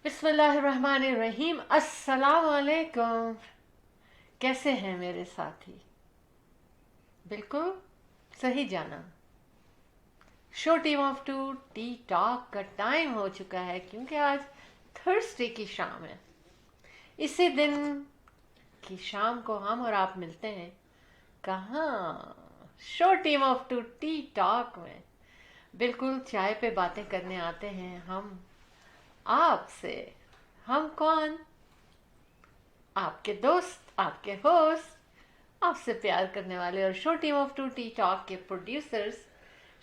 बिस्मिल्लाहिर्रहमानिर्रहीम। अस्सलाम वालेकुम। कैसे हैं मेरे साथी? बिल्कुल सही जाना। Show team of two T talk का टाइम हो चुका है क्योंकि आज थर्सडे की शाम है। इसी दिन की शाम को हम और आप मिलते हैं। कहाँ? Show team of two T talk में। बिल्कुल चाय पे बातें करने आते हैं हम आपसे। हम कौन? आपके दोस्त, आपके होस्ट, आपसे प्यार करने वाले और show team of two T talk के प्रोड्यूसर्स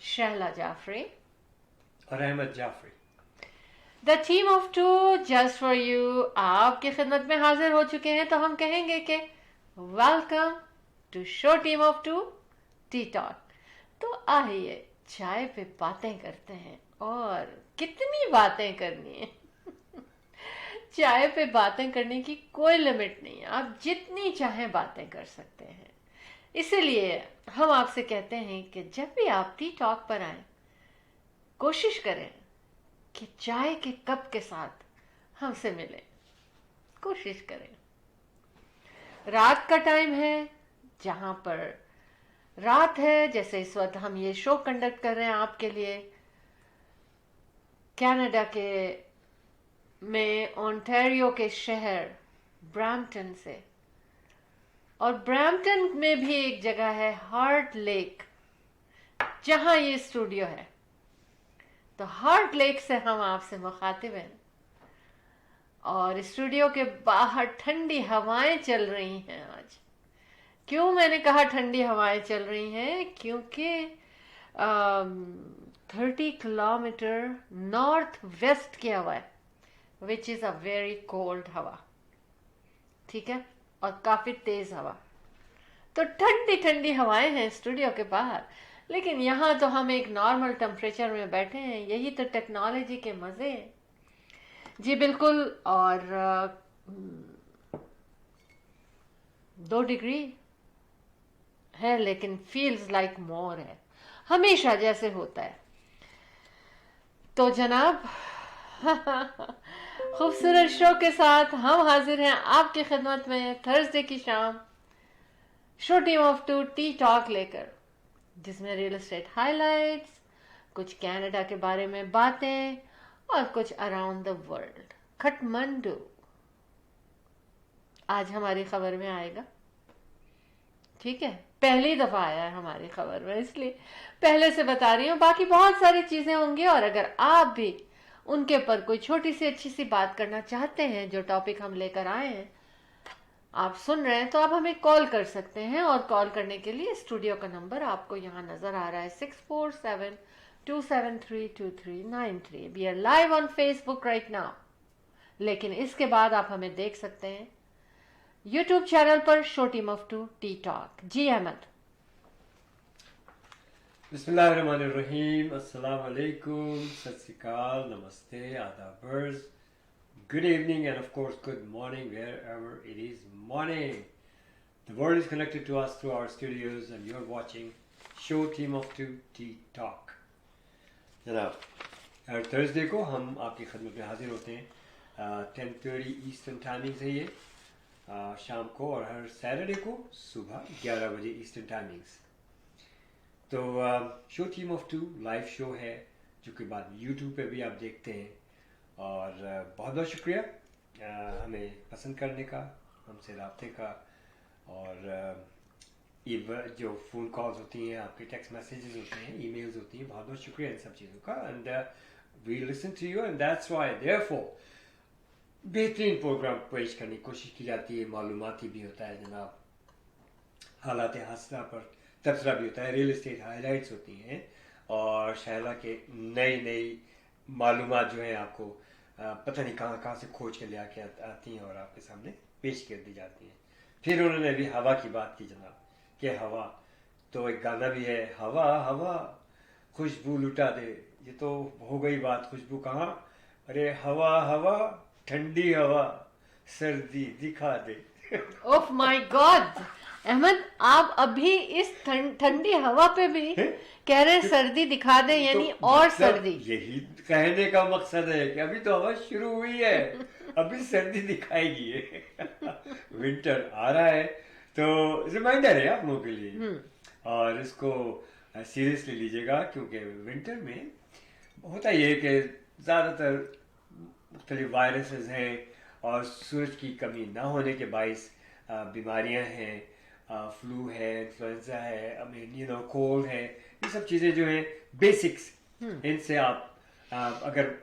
शहला जाफरी और Ahmad Jafri. The team of two just for you आपकी खिदमत में हाजिर हो चुके हैं। तो हम कहेंगे कि welcome to show team of two T talk. तो आइए चाय पे बातें करते हैं। और कितनी बातें करनी है। चाय पे बातें करने की कोई लिमिट नहीं है, आप जितनी चाहें बातें कर सकते हैं। इसीलिए हम आपसे कहते हैं कि जब भी आप टी टॉक पर आए, कोशिश करें कि चाय के कप के साथ हमसे मिलें। कोशिश करें। रात का टाइम है, जहां पर रात है, जैसे इस वक्त हम ये शो कंडक्ट कर रहे हैं आपके लिए कनाडा के में ओंटारियो के शहर ब्रैम्पटन से। और ब्रैम्पटन में भी एक जगह है हार्ट लेक, जहां ये स्टूडियो है। तो हार्ट लेक से हम आपसे मुखातिब हैं। और स्टूडियो के बाहर ठंडी हवाएं चल रही हैं आज। क्यों मैंने कहा ठंडी हवाएं चल रही हैं? क्योंकि 30 किलोमीटर नॉर्थ वेस्ट की हवा है, which is a very cold हवा। ठीक है, और काफ़ी तेज़ हवा। तो ठंडी ठंडी हवाएं हैं स्टूडियो के बाहर, लेकिन यहाँ तो हम एक नॉर्मल टेम्परेचर में बैठे हैं। यही तो टेक्नोलॉजी के मज़े हैं। जी बिल्कुल। और 2 डिग्री है, लेकिन फील्स लाइक मोर है, हमेशा जैसे होता है। तो जनाब, खूबसूरत शो के साथ हम हाजिर हैं आपकी खिदमत में थर्सडे की शाम, show team of two T talk लेकर, जिसमें रियल एस्टेट हाइलाइट्स, कुछ कनाडा के बारे में बातें और कुछ अराउंड द वर्ल्ड। खटमंडू आज हमारी खबर में आएगा। ठीक है, पहली दफा आया है हमारी खबर में, इसलिए पहले से बता रही हूँ। बाकी बहुत सारी चीजें होंगी, और अगर आप भी उनके पर कोई छोटी सी अच्छी सी बात करना चाहते हैं, जो टॉपिक हम लेकर आए हैं, आप सुन रहे हैं, तो आप हमें कॉल कर सकते हैं। और कॉल करने के लिए स्टूडियो का नंबर आपको यहाँ नजर आ रहा है, 6472732393। We are live on Facebook right now. लेकिन इसके बाद आप हमें देख सकते हैं यूट्यूब चैनल पर, show team of two T talk. जी अहमद। बिस्मिल्लाहिर्रहमानिर्रहीम। अस्सलाम वालेकुम, सत श्री अकाल, नमस्ते, आदाबर्स, good evening, and of course good morning wherever it is morning. The world is connected to us through our studios and you're watching Show Team of Two Tea Talk. जनाब, हर Thursday को हम आपकी खिदमत में हाजिर होते हैं 10:30 ईस्टर्न टाइमिंग से ये शाम को, और हर सैटरडे को सुबह 11 बजे ईस्टर्न टाइमिंग्स। तो show team of two live show है, जो कि बाद यूट्यूब पे भी आप देखते हैं। और बहुत बहुत शुक्रिया हमें पसंद करने का, हमसे रब्ते का, और जो फ़ोन कॉल्स होती हैं, आपके टेक्स्ट मैसेजेस होते हैं, ईमेल्स होती हैं, बहुत बहुत शुक्रिया इन सब चीज़ों का। And we listen to you, and that's why therefore बेहतरीन प्रोग्राम पेश करने की कोशिश की जाती है। मालूमाती भी होता है जनाब, हालात हादसा पर तबसरा भी होता है, रियल एस्टेट हाईलाइट्स होती हैं, और शहला के नई नई मालूमात जो है आपको पता नहीं कहाँ कहाँ से खोज के ले आके आती हैं और आपके सामने पेश कर दी जाती हैं। फिर उन्होंने अभी हवा की बात की जनाब, कि हवा, तो एक गाना भी है, हवा हवा खुशबू लुटा दे। ये तो हो गई बात, खुशबू कहाँ? अरे हवा हवा ठंडी हवा सर्दी दिखा दे। ओह माय गॉड अहमद, आप अभी इस ठंडी हवा पे भी कह रहे हैं सर्दी दिखा दे, यानी तो और मतलब सर्दी। यही कहने का मकसद है कि अभी तो हवा शुरू हुई है, अभी सर्दी दिखाएगी विंटर आ रहा है, तो रिमाइंडर है आप लोगों के लिए, और इसको सीरियसली लीजिएगा, क्योंकि विंटर में होता ये है कि ज़्यादातर मुख्तलिफ वायरसेस हैं और सूरज की कमी ना होने के बाइस बीमारियां हैं, फ्लू है, इन्फ्लुएंजा है, I mean you know cold है, ये सब चीज़ें जो हैं बेसिक्स, इनसे आप अगर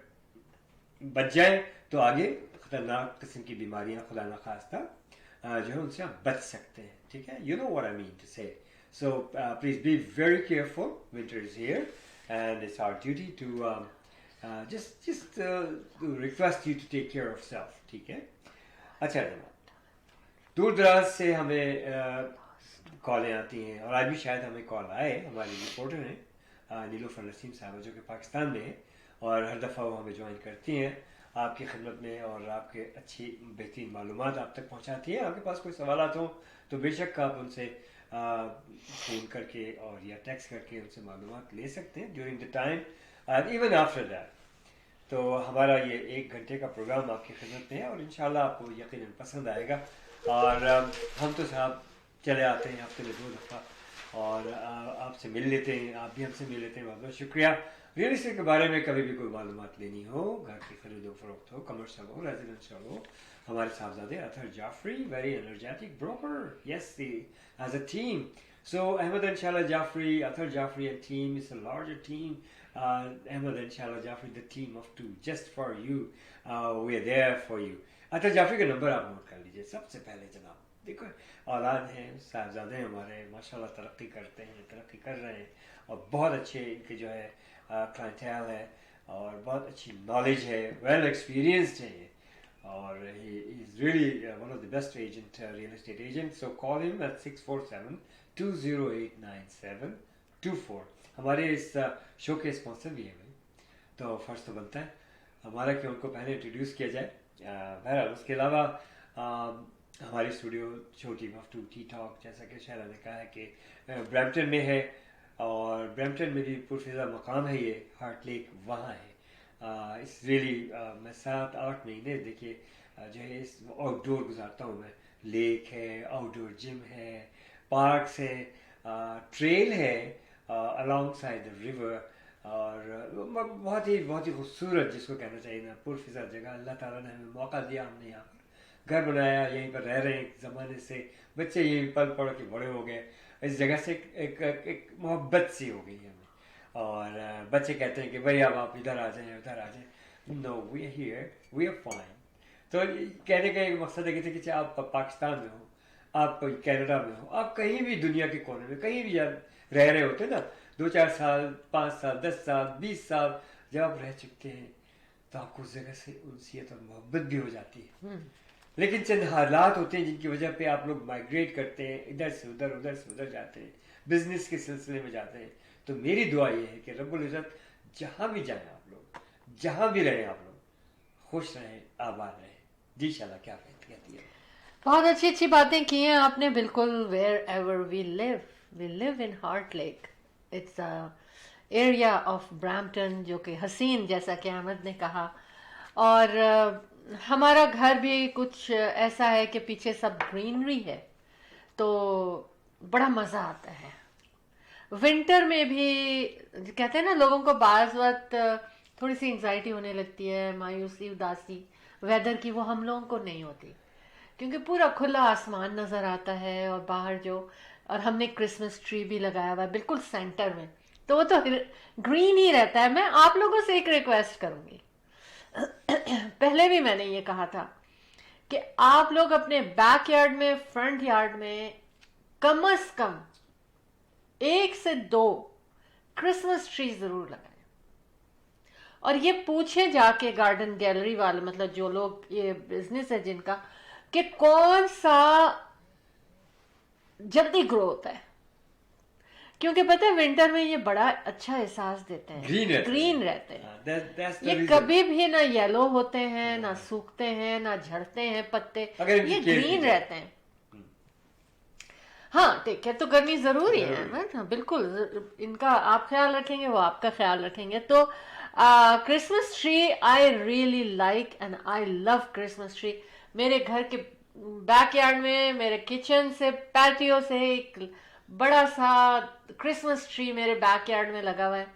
बच जाए तो आगे खतरनाक किस्म की बीमारियां खुदा न खास्ता जो है उनसे आप बच सकते हैं, ठीक है? You know what I mean to say. So please be very careful. Winter is here, and it's our duty to just to request you to take care of self. ठीक है? अच्छा जनाब, दूर दराज से हमें कॉलें आती हैं, और आज भी शायद हमें कॉल आए. हमारी रिपोर्टर हैं नीलूफर नसीम साहब, जो कि पाकिस्तान में है, और हर दफ़ा वो हमें ज्वाइन करती हैं आपकी खिदमत में, और आपके अच्छी बेहतरीन मालूमात आप तक पहुँचाती हैं. आपके पास कोई सवालात हो तो बेशक आप उनसे फ़ोन करके और या टेक्स्ट करके उनसे मालूमात ले सकते हैं during the time, even after that. तो हमारा ये 1 घंटे का प्रोग्राम आपकी खिदमत में है, और इंशाल्लाह आपको यकीनन पसंद आएगा. और हम तो साहब चले आते हैं हफ्ते में 2 दफ़ा, और आपसे मिल लेते हैं, आप भी हमसे मिल लेते हैं. बहुत बहुत शुक्रिया. रियल एस्टेट के बारे में कभी भी कोई मालूमात लेनी हो, घर की खरीदो फरोख्त हो, कमर्शियल हो, रेजिडेंशियल हो, हमारे साहबजादे Athar Jafri, very energetic broker, yes, as a team. So Ahmed and Shala Jaffrey, Athar Jaffrey and team is a larger team. Ahmed and Shala Jaffrey, the team of 2, just for you. We are there for you. Athar Jaffrey का number आप note कर लीजिए सबसे पहले जनाब. देखो औलाद हैं, साहबजादे हमारे माशाल्लाह तरक्की करते हैं, तरक्की कर रहे हैं, और बहुत अच्छे इनके जो है क्लाइंटेल है, और बहुत अच्छी नॉलेज है, वेल एक्सपीरियंस्ड है, और he is really one of the best real estate agents. So call him at 647-208-9724. हमारे इस शो के स्पॉन्सर भी है भाई, तो फर्ज तो बनता है हमारा कि उनको पहले इंट्रोड्यूस किया जाए. बहरहाल उसके अलावा हमारी studio show team of 2 T talk, जैसा कि शहरा ने कहा है कि ब्रैम्पटन में है, और ब्रैम्पटन में भी पुरफिजा मकाम है ये, हार्ट लेक वहाँ है. इस रियली मैं 7-8 महीने देखिए जो है इस आउटडोर गुजारता हूँ मैं. लेक है, आउटडोर जिम है, पार्क्स है, ट्रेल है अलॉन्ग साइड द रिवर, और बहुत ही खूबसूरत, जिसको कहना चाहिए ना, पुरफिजा जगह. अल्लाह ताला ने हमें मौका दिया, हमने यहाँ पर घर बनाया, यहीं पर रह रहे हैं एक ज़माने से. बच्चे यहीं पल पढ़ के बड़े हो गए, इस जगह से एक मोहब्बत सी हो गई हमें. और बच्चे कहते हैं कि भाई अब आप इधर आ जाएं, उधर आ जाएं. No, we are here, we are fine. तो कहने का एक मकसद है कि चाहे आप पाकिस्तान में हो, आप कनाडा में हो, आप कहीं भी दुनिया के कोने में कहीं भी रह रहे होते ना, 2-4 साल, 5 साल, 10 साल, 20 साल जब आप रह चुके हैं, तो आपको उस जगह से उनसियत और मोहब्बत भी हो जाती है. लेकिन चंद हालात होते हैं जिनकी वजह पे आप लोग माइग्रेट करते हैं, इधर से उधर, उधर से उधर जाते हैं, बिजनेस के सिलसिले में जाते हैं. तो मेरी दुआ ये है कि रब्बुल इज़्ज़त जहाँ भी जाएं आप लोग, जहाँ भी रहें आप लोग, खुश रहें, आबाद रहें. जी शाला, क्या कहती है? बहुत अच्छी अच्छी बातें की हैं आपने. बिल्कुल, wherever we live in Heart Lake. It's area of Brampton, जो कि हसीन, जैसा कि अहमद ने कहा. और हमारा घर भी कुछ ऐसा है कि पीछे सब ग्रीनरी है, तो बड़ा मज़ा आता है. विंटर में भी कहते हैं ना, लोगों को बाज़ वक्त थोड़ी सी एंजाइटी होने लगती है, मायूसी, उदासी वेदर की. वो हम लोगों को नहीं होती, क्योंकि पूरा खुला आसमान नज़र आता है, और बाहर जो, और हमने क्रिसमस ट्री भी लगाया हुआ है बिल्कुल सेंटर में, तो वो तो ग्रीन ही रहता है. मैं आप लोगों से एक रिक्वेस्ट करूँगी, पहले भी मैंने ये कहा था कि आप लोग अपने बैक यार्ड में, फ्रंट यार्ड में कम से कम 1 से 2 क्रिसमस ट्री जरूर लगाएं. और ये पूछे जाके गार्डन गैलरी वाले, मतलब जो लोग ये बिजनेस है जिनका, कि कौन सा जल्दी ग्रो होता है. क्योंकि पता है विंटर में ये बड़ा अच्छा एहसास देते हैं, ग्रीन रहते हैं. that's the ये reason. कभी भी ना येलो होते हैं, ना सूखते हैं, ना झड़ते हैं पत्ते, अगर इनकी ये care की ग्रीन जाए। रहते हैं। हाँ, टेक केयर तो करनी जरूरी है, हाँ, बिल्कुल। इनका आप ख्याल रखेंगे, वो आपका ख्याल रखेंगे। तो Christmas tree I really like and I love Christmas tree. मेरे घर के बैकयार्ड में, मेरे किचन से, पैटियो से एक बड़ा सा क्रिसमस ट्री मेरे बैकयार्ड में लगा हुआ है,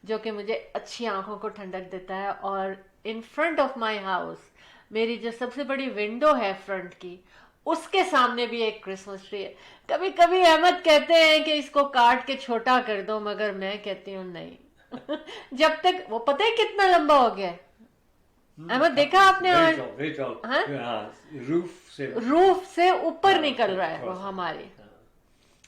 जो कि मुझे अच्छी आंखों को ठंडक देता है। और in front of my house, मेरी जो सबसे बड़ी विंडो है फ्रंट की, उसके सामने भी एक क्रिसमस ट्री है। कभी कभी अहमद कहते हैं कि इसको काट के छोटा कर दो, मगर मैं कहती हूँ नहीं। जब तक वो, पता है कितना लंबा हो गया है अहमद, देखा आपने? Very tall. हाँ? रूफ से ऊपर निकल रहा है वो हमारी।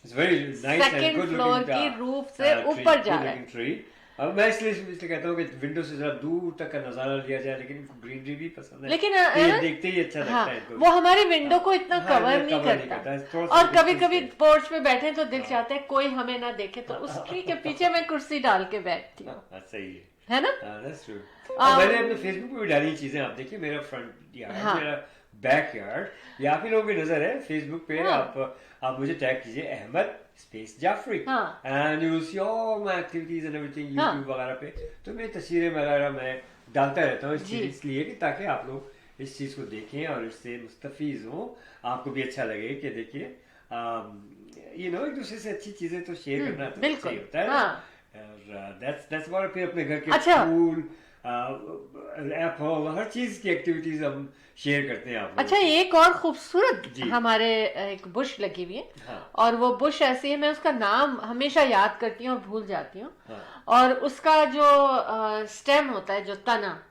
It's very nice and Second good floor looking, की रूफ से ऊपर जा रहा है। ट्री। अब मैं इसलिए कहता हूँ कि विंडो से जरा दूर तक का नजारा लिया जाए, लेकिन इनको ग्रीनरी भी पसंद है, लेकिन तो ये देखते ही अच्छा लगता है इनको। वो हमारी विंडो को इतना हाँ, कवर नहीं नहीं करता। करता। थोड़ा सा और कभी distance कभी है। पोर्च पे बैठे तो दिल चाहता है कोई हमें ना देखे, तो उस ट्री के पीछे मैं कुर्सी डाल के बैठती हूँ, सही है ना? that's true. और मैंने अपने फेसबुक पे भी डाली चीजें, आप देखिए, मेरा फ्रंट यार्ड, मेरा बैक यार्ड, ये आप ही लोगों की नजर है फेसबुक पे। आप मुझे टैग कीजिए Ahmad space Jafri, and you will see all my activities and everything YouTube वगैरह पे। तो मेरी तस्वीरें वगैरह मैं डालता रहता हूँ इसलिए कि ताकि आप लोग इस चीज को देखें और इससे मुस्तफीज हो, आपको भी अच्छा लगे कि देखिए यू नो, एक दूसरे से अच्छी चीजें तो शेयर करना तो सही होता है। that's about, फिर अपने घर के फूल, एप्पल, हर चीज की एक्टिविटीज हम शेयर करते हैं आप। अच्छा, एक और खूबसूरत हमारे एक बुश लगी हुई है। हाँ। और वो बुश ऐसी है, मैं उसका नाम हमेशा याद करती हूँ और भूल जाती हूँ। हाँ। और उसका जो स्टेम होता है, जो तना,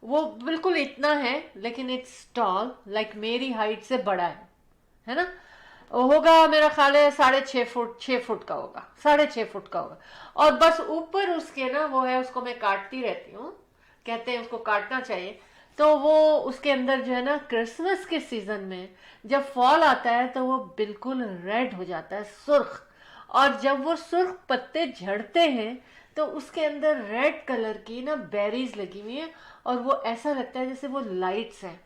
वो बिल्कुल इतना है, लेकिन इट्स टॉल, लाइक मेरी हाइट से बड़ा है ना? होगा मेरा ख्याल है 6.5 फुट का होगा, 6.5 फुट का होगा। और बस ऊपर उसके ना वो है, उसको मैं काटती रहती हूँ, कहते हैं उसको काटना चाहिए। तो वो उसके अंदर जो है ना, क्रिसमस के सीजन में जब फॉल आता है तो वो बिल्कुल रेड हो जाता है, सुर्ख। और जब वो सुर्ख पत्ते झड़ते हैं तो उसके अंदर रेड कलर की ना बेरीज लगी हुई हैं, और वो ऐसा लगता है जैसे वो लाइट्स हैं,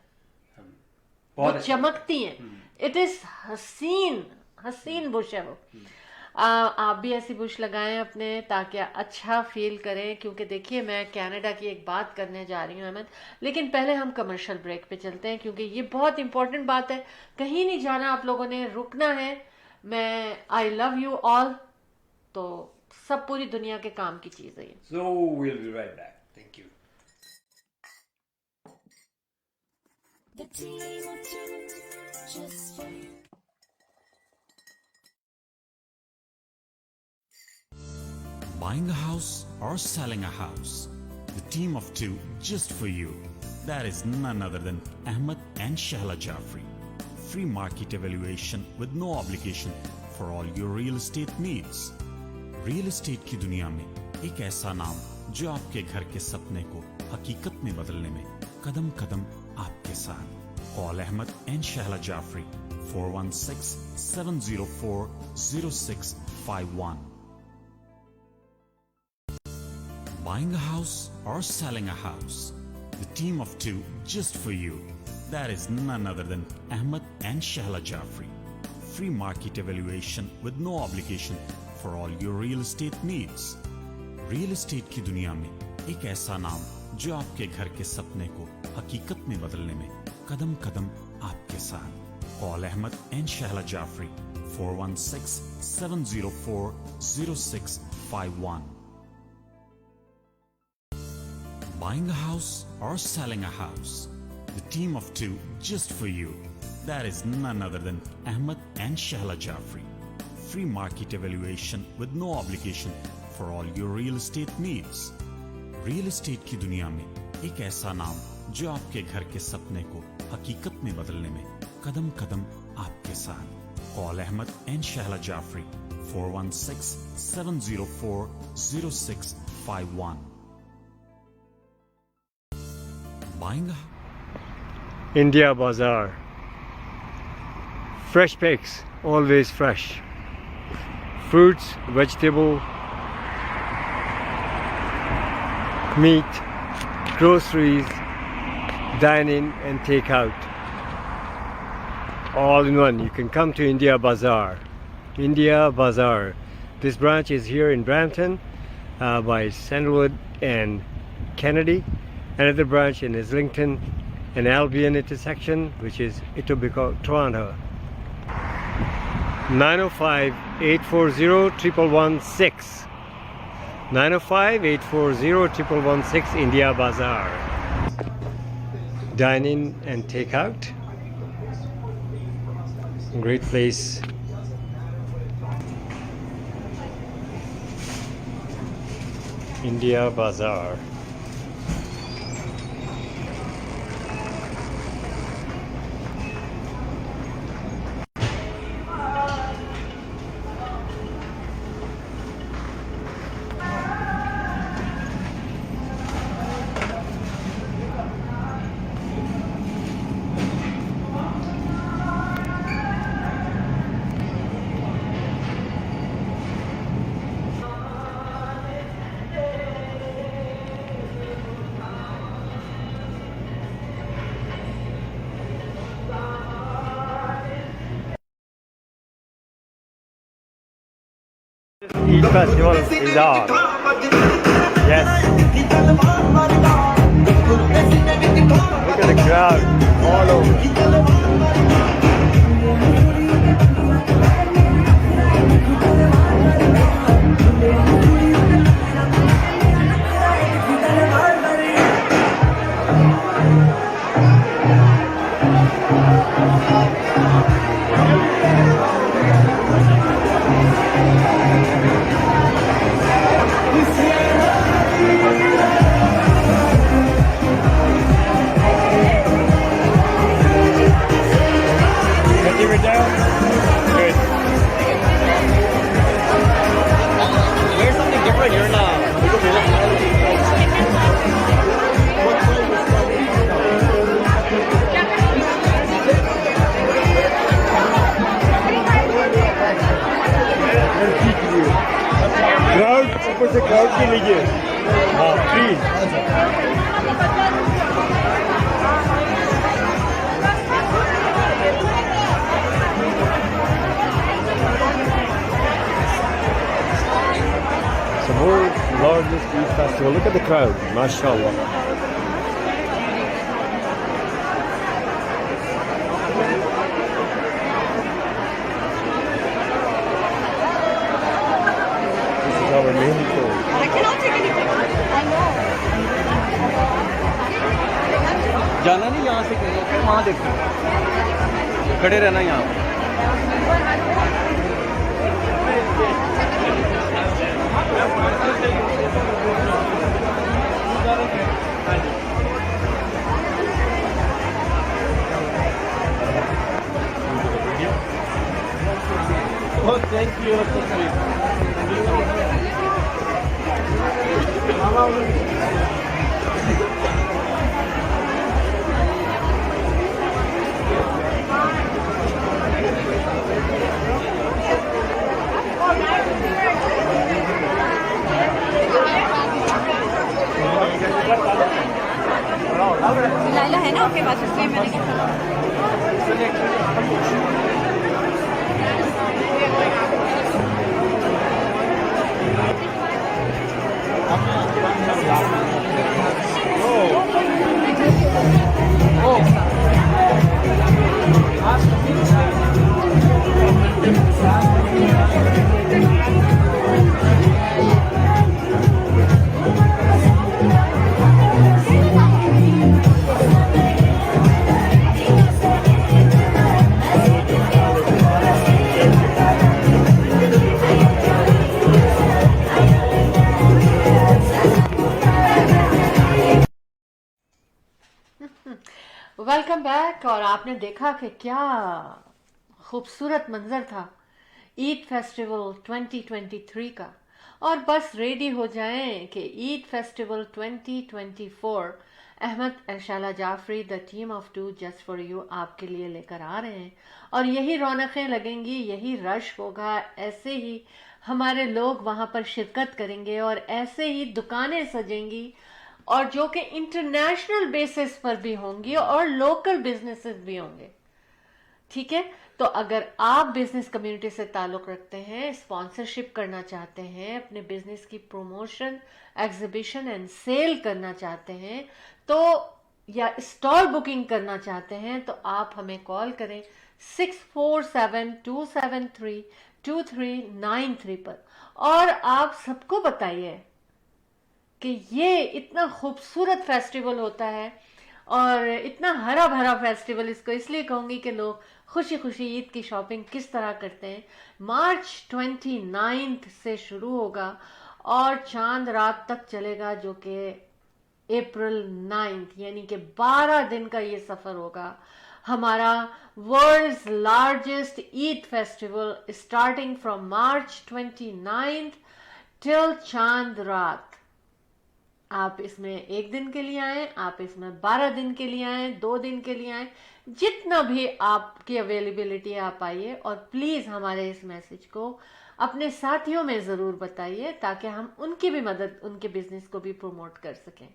वो चमकती हैं। इट इज हसीन बुश है वो। आप भी ऐसी बुश लगाएं अपने, ताकि अच्छा फील करें। क्योंकि देखिए, मैं कनाडा की एक बात करने जा रही हूँ अहमद, लेकिन पहले हम कमर्शियल ब्रेक पे चलते हैं, क्योंकि ये बहुत इंपॉर्टेंट बात है। कहीं नहीं जाना आप लोगों ने, रुकना है। मैं आई लव यू ऑल, तो सब पूरी दुनिया के काम की चीज है। So we'll be right back. Thank you. The team of two, just for you. Buying a house or selling a house, the team of two just for you. That is none other than Ahmed and Shahla Jafri. Free market evaluation with no obligation for all your real estate needs. Real estate की दुनिया में एक ऐसा नाम जो आपके घर के सपने को हकीकत में बदलने में कदम कदम आपके साथ। Call Ahmed and Shahla Jafri 416-704-0651. Buying a house or selling a house, the team of two just for you. That is none other than Ahmed and Shahla Jafri. Free market evaluation with no obligation for all your real estate needs. Real estate की दुनिया में एक ऐसा नाम जो आपके घर के सपने को हकीकत में बदलने में कदम कदम आपके साथ। Call Ahmed and Shahla Jafri 416-704-0651. Buying a house or selling a house, the team of two just for you. That is none other than Ahmed and Shahla Jafri. Free market evaluation with no obligation for all your real estate needs. Real estate की दुनिया में एक ऐसा नाम जो आपके घर के सपने को हकीकत में बदलने में कदम कदम आपके साथ। Call Ahmed and Shahla Jafri 416-704-0651. Buying a India Bazaar. Fresh picks, always fresh. Fruits, vegetable, meat, groceries, dine in and take out. All in one. You can come to India Bazaar. India Bazaar. This branch is here in Brampton by Sandalwood and Kennedy. Another branch in Islington and Albion intersection, which is Etobicoke, Toronto. 905-840-1116. 905-840-1116 India Bazaar. Dine in and take out. Great place. India Bazaar. Eid festival is on. Yes. Look at the crowd all over. Keep it down. Good. Wear something different. You're not. Crowd, ऊपर से crowd के लिए. हाँ, please. The world's largest Eid festival. Look at the crowd, mashallah. This is our main road. I cannot take any pictures. I know. जाना नहीं यहाँ से कहीं फिर वहाँ देखो खड़े रहना यहाँ पर Oh, thank you. लाइला है ना आपके पास इसलिए मैंने वेलकम बैक। और आपने देखा कि क्या खूबसूरत मंजर था ईद फेस्टिवल 2023 का। और बस रेडी हो जाएं कि Eid festival 2024 Ahmad Arshala Jafri the team of two just for you आपके लिए लेकर आ रहे हैं। और यही रौनकें लगेंगी, यही रश होगा, ऐसे ही हमारे लोग वहाँ पर शिरकत करेंगे और ऐसे ही दुकानें सजेंगी और जो कि इंटरनेशनल बेसिस पर भी होंगी और लोकल बिजनेसेस भी होंगे, ठीक है। तो अगर आप बिजनेस कम्युनिटी से ताल्लुक रखते हैं, स्पॉन्सरशिप करना चाहते हैं, अपने बिजनेस की प्रमोशन, एग्जीबिशन एंड सेल करना चाहते हैं, तो या स्टॉल बुकिंग करना चाहते हैं, तो आप हमें कॉल करें 6472732393 पर। और आप सबको बताइए कि ये इतना खूबसूरत फेस्टिवल होता है और इतना हरा भरा फेस्टिवल, इसको इसलिए कहूँगी कि लोग खुशी खुशी ईद की शॉपिंग किस तरह करते हैं। मार्च 29 से शुरू होगा और चांद रात तक चलेगा, जो कि अप्रैल 9, यानी कि 12 दिन का ये सफ़र होगा। हमारा world's largest Eid festival starting from March 29 till Chand Raat. आप इसमें 1 दिन के लिए आए, आप इसमें 12 दिन के लिए आए, 2 दिन के लिए आए, जितना भी आपकी अवेलेबिलिटी आप आइए। और प्लीज़ हमारे इस मैसेज को अपने साथियों में ज़रूर बताइए ताकि हम उनकी भी मदद, उनके बिजनेस को भी प्रमोट कर सकें।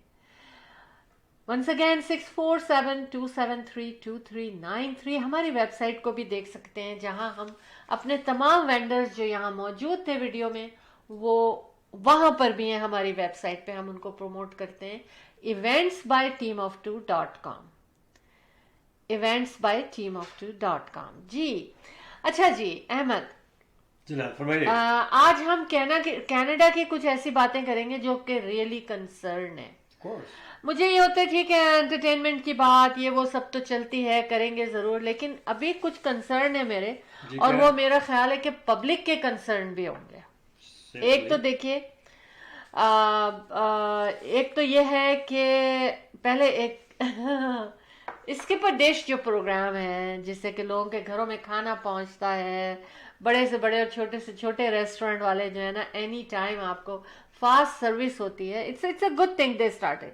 Once again 6472732393। हमारी वेबसाइट को भी देख सकते हैं, जहां हम अपने तमाम वेंडर्स जो यहाँ मौजूद थे वीडियो में, वो वहां पर भी हैं। हमारी वेबसाइट पे हम उनको प्रमोट करते हैं, eventsbyteamof2.com, eventsbyteamof2.com। जी अच्छा जी अहमद, जनाब फरमाइए। आज हम कनाडा की कुछ ऐसी बातें करेंगे जो कि रियली कंसर्न है। मुझे ये होता है ठीक है, एंटरटेनमेंट की बात ये वो सब तो चलती है, करेंगे जरूर, लेकिन अभी कुछ कंसर्न है मेरे, और वो मेरा ख्याल है कि पब्लिक के कंसर्न भी होंगे। एक तो देखिए, एक तो ये है कि पहले एक इसके पर देश जो प्रोग्राम है, जिससे कि लोगों के घरों में खाना पहुंचता है, बड़े से बड़े और छोटे से छोटे रेस्टोरेंट वाले जो है ना, एनी टाइम आपको फास्ट सर्विस होती है। It's a good thing they started,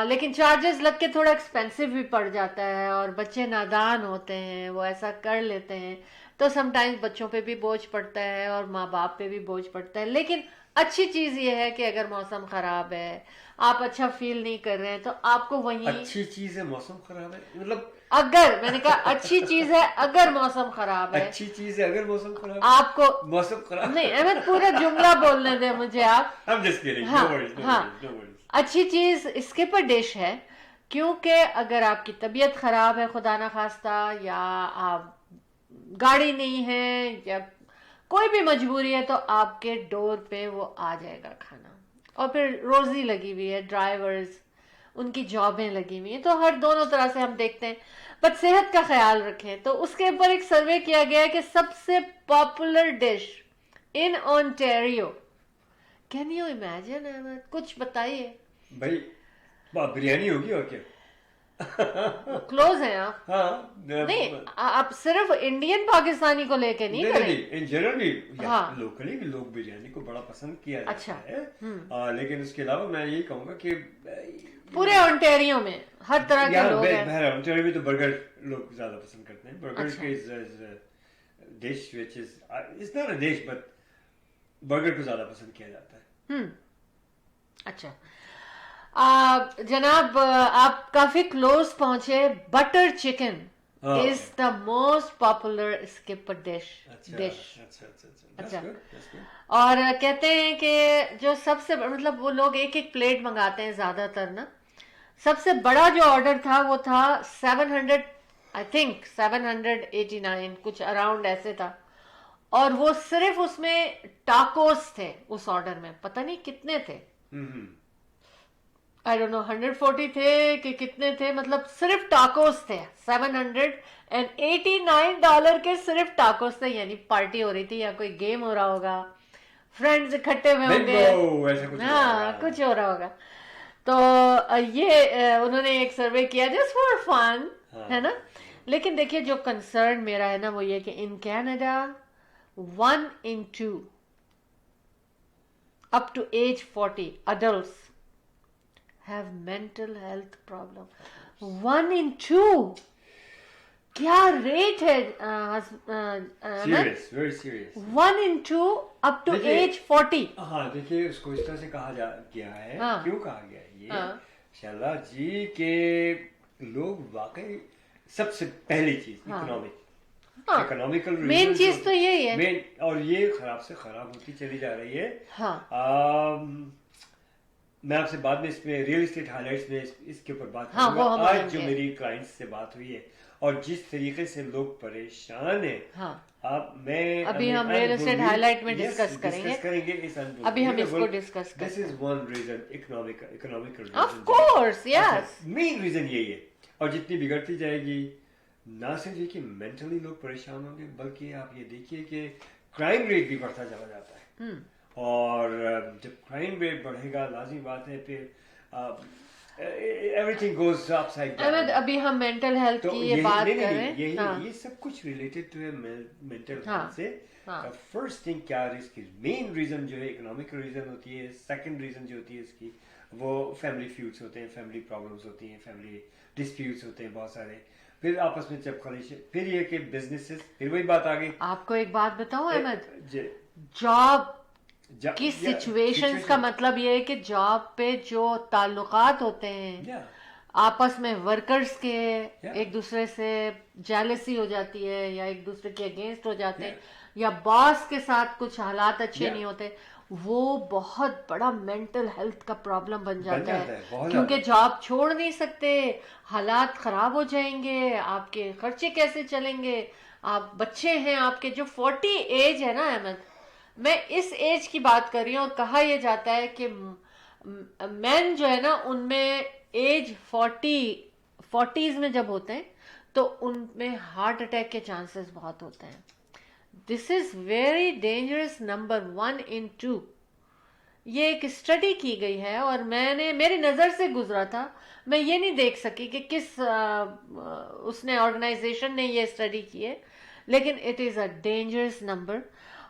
लेकिन चार्जेस लग के थोड़ा एक्सपेंसिव भी पड़ जाता है, और बच्चे नादान होते हैं, वो ऐसा कर लेते हैं, तो समटाइम्स बच्चों पे भी बोझ पड़ता है और माँ बाप पे भी बोझ पड़ता है। लेकिन अच्छी चीज़ ये है कि अगर मौसम ख़राब है, आप अच्छा फील नहीं कर रहे हैं, तो आपको वहीं अच्छी चीज़ है मौसम खराब है, मतलब अगर मैंने कहा अच्छी चीज़ है अगर मौसम ख़राब है, अच्छी चीज़ है अगर मौसम खराब है, आपको मौसम खराब नहीं, अहमद पूरा जुमला बोलने दे मुझे आप। I'm just kidding. हाँ, No worries, no हाँ। worries, no worries. अच्छी चीज़ इसके पर डिश है, क्योंकि अगर आपकी तबीयत ख़राब है खुदा ना खास्ता, या आप गाड़ी नहीं है, या कोई भी मजबूरी है, तो आपके डोर पे वो आ जाएगा खाना। और फिर रोज़ी लगी हुई है, ड्राइवर्स उनकी जॉबें लगी हुई हैं, तो हर दोनों तरह से हम देखते हैं। बट सेहत का ख्याल रखें। तो उसके ऊपर एक सर्वे किया गया है कि सबसे popular dish in Ontario, can you imagine Ahmad, कुछ बताइए। भाई बिरयानी होगी और क्या। क्लोज हैं आप। हाँ नहीं, आप सिर्फ इंडियन पाकिस्तानी को लेके नहीं करें। इन जनरली हाँ। लोकली भी लोग बिरयानी को बड़ा पसंद किया जाता अच्छा। है। लेकिन उसके अलावा मैं यही कहूंगा कि पूरे ओंटारियो में हर तरह के लोग हैं। ओंटारियो में तो बर्गर लोग ज्यादा पसंद करते हैं। बर्गर अच्छा। के dish which is it's not a dish, but burger को ज्यादा पसंद किया जाता है। अच्छा, जनाब आप काफी क्लोज पहुंचे। Butter chicken is the most popular skip dish. अच्छा। और कहते हैं कि जो सबसे मतलब वो लोग एक एक प्लेट मंगाते हैं ज्यादातर ना। सबसे बड़ा जो ऑर्डर था वो था 700, आई थिंक 789 कुछ अराउंड ऐसे था, और वो सिर्फ उसमें टाकोस थे उस ऑर्डर में, पता नहीं कितने थे, आई डोंट नो 140 थे कि कितने थे, मतलब सिर्फ टाकोस थे। $789 के सिर्फ टाकोस थे, यानी पार्टी हो रही थी या कोई गेम हो रहा होगा, फ्रेंड्स इकट्ठे हुए होंगे, हाँ कुछ हो रहा होगा। तो ये उन्होंने एक सर्वे किया जस्ट फॉर फन, है ना। लेकिन देखिए जो कंसर्न मेरा है ना वो ये कि in Canada 1 in 2 up to age 40 adults have mental health problem. 1 in 2. क्या रेट है Ahmad? Serious, very serious. 1 in 2 up to देखिए, age 40. हाँ देखिए, उसको इस तरह से कहा गया है। हाँ। क्यों कहा गया है ये हाँ। शैला जी के लोग वाकई सबसे पहली चीज हाँ। इकोनॉमिकल मेन चीज तो यही है। मेन, और ये खराब से खराब होती चली जा रही है। हाँ। मैं आपसे बाद में इसमें रियल एस्टेट हाइलाइट्स में इसके ऊपर बात हाँ, वो हम करूंगा। आज आएंगे। जो मेरी क्लाइंट्स से बात हुई है और जिस तरीके से लोग परेशान हैं, हाँ। मैं अभी हम रियल एस्टेट हाईलाइट में डिस्कस करेंगे। इस अभी हम इसको डिस्कस दिस करेंगे। Is one reason, economical of course, yes. Main reason यही है। और जितनी बिगड़ती जाएगी, ना सिर्फ ये कि मेंटली लोग परेशान होंगे, बल्कि आप ये देखिए कि क्राइम रेट भी बढ़ता चला जाता है। और जब क्राइम रेट बढ़ेगा, लाजिम बात है फिर एवरीथिंग गोज अपसाइड अहमद, अभी हम मेंटल हेल्थ तो की ये बात कर रहे हैं। यही हाँ। ये सब कुछ रिलेटेड टू है मेंटल हाँ, हेल्थ से। हाँ। फर्स्ट थिंग क्या है इसकी मेन रीजन जो है इकोनॉमिकल रीजन होती है। सेकंड रीजन जो होती है इसकी वो फैमिली फ्यूड्स होते हैं, फैमिली प्रॉब्लम्स होती हैं, फैमिली डिस्प्यूट्स होते हैं बहुत सारे। फिर आपस में जब खलिश, फिर ये कि बिजनेसेस, फिर वही बात आ गई। आपको एक बात बताऊं अहमद, जे- जॉब की या- सिचुएशंस का मतलब ये है कि जॉब पे जो ताल्लुकात होते हैं या आपस में वर्कर्स के, Yeah. एक दूसरे से जेलसी हो जाती है या एक दूसरे के अगेंस्ट हो जाते हैं या बॉस के साथ कुछ हालात अच्छे Yeah. नहीं होते, वो बहुत बड़ा मेंटल हेल्थ का प्रॉब्लम बन जाता है। बहुत क्योंकि ज़्यादा। जॉब छोड़ नहीं सकते, हालात खराब हो जाएंगे, आपके खर्चे कैसे चलेंगे, आप बच्चे हैं आपके, जो 40 एज है ना अहमद, मैं इस एज की बात कर रही हूँ। और कहा यह जाता है कि मैन जो है ना, उनमें एज 40s में जब होते हैं तो उनमें हार्ट अटैक के चांसेस बहुत होते हैं। This is very dangerous, number 1 in 2। ये एक स्टडी की गई है और मैंने, मेरी नज़र से गुजरा था, मैं ये नहीं देख सकी कि किस उसने ऑर्गेनाइजेशन ने ये स्टडी की है, लेकिन it is a dangerous number.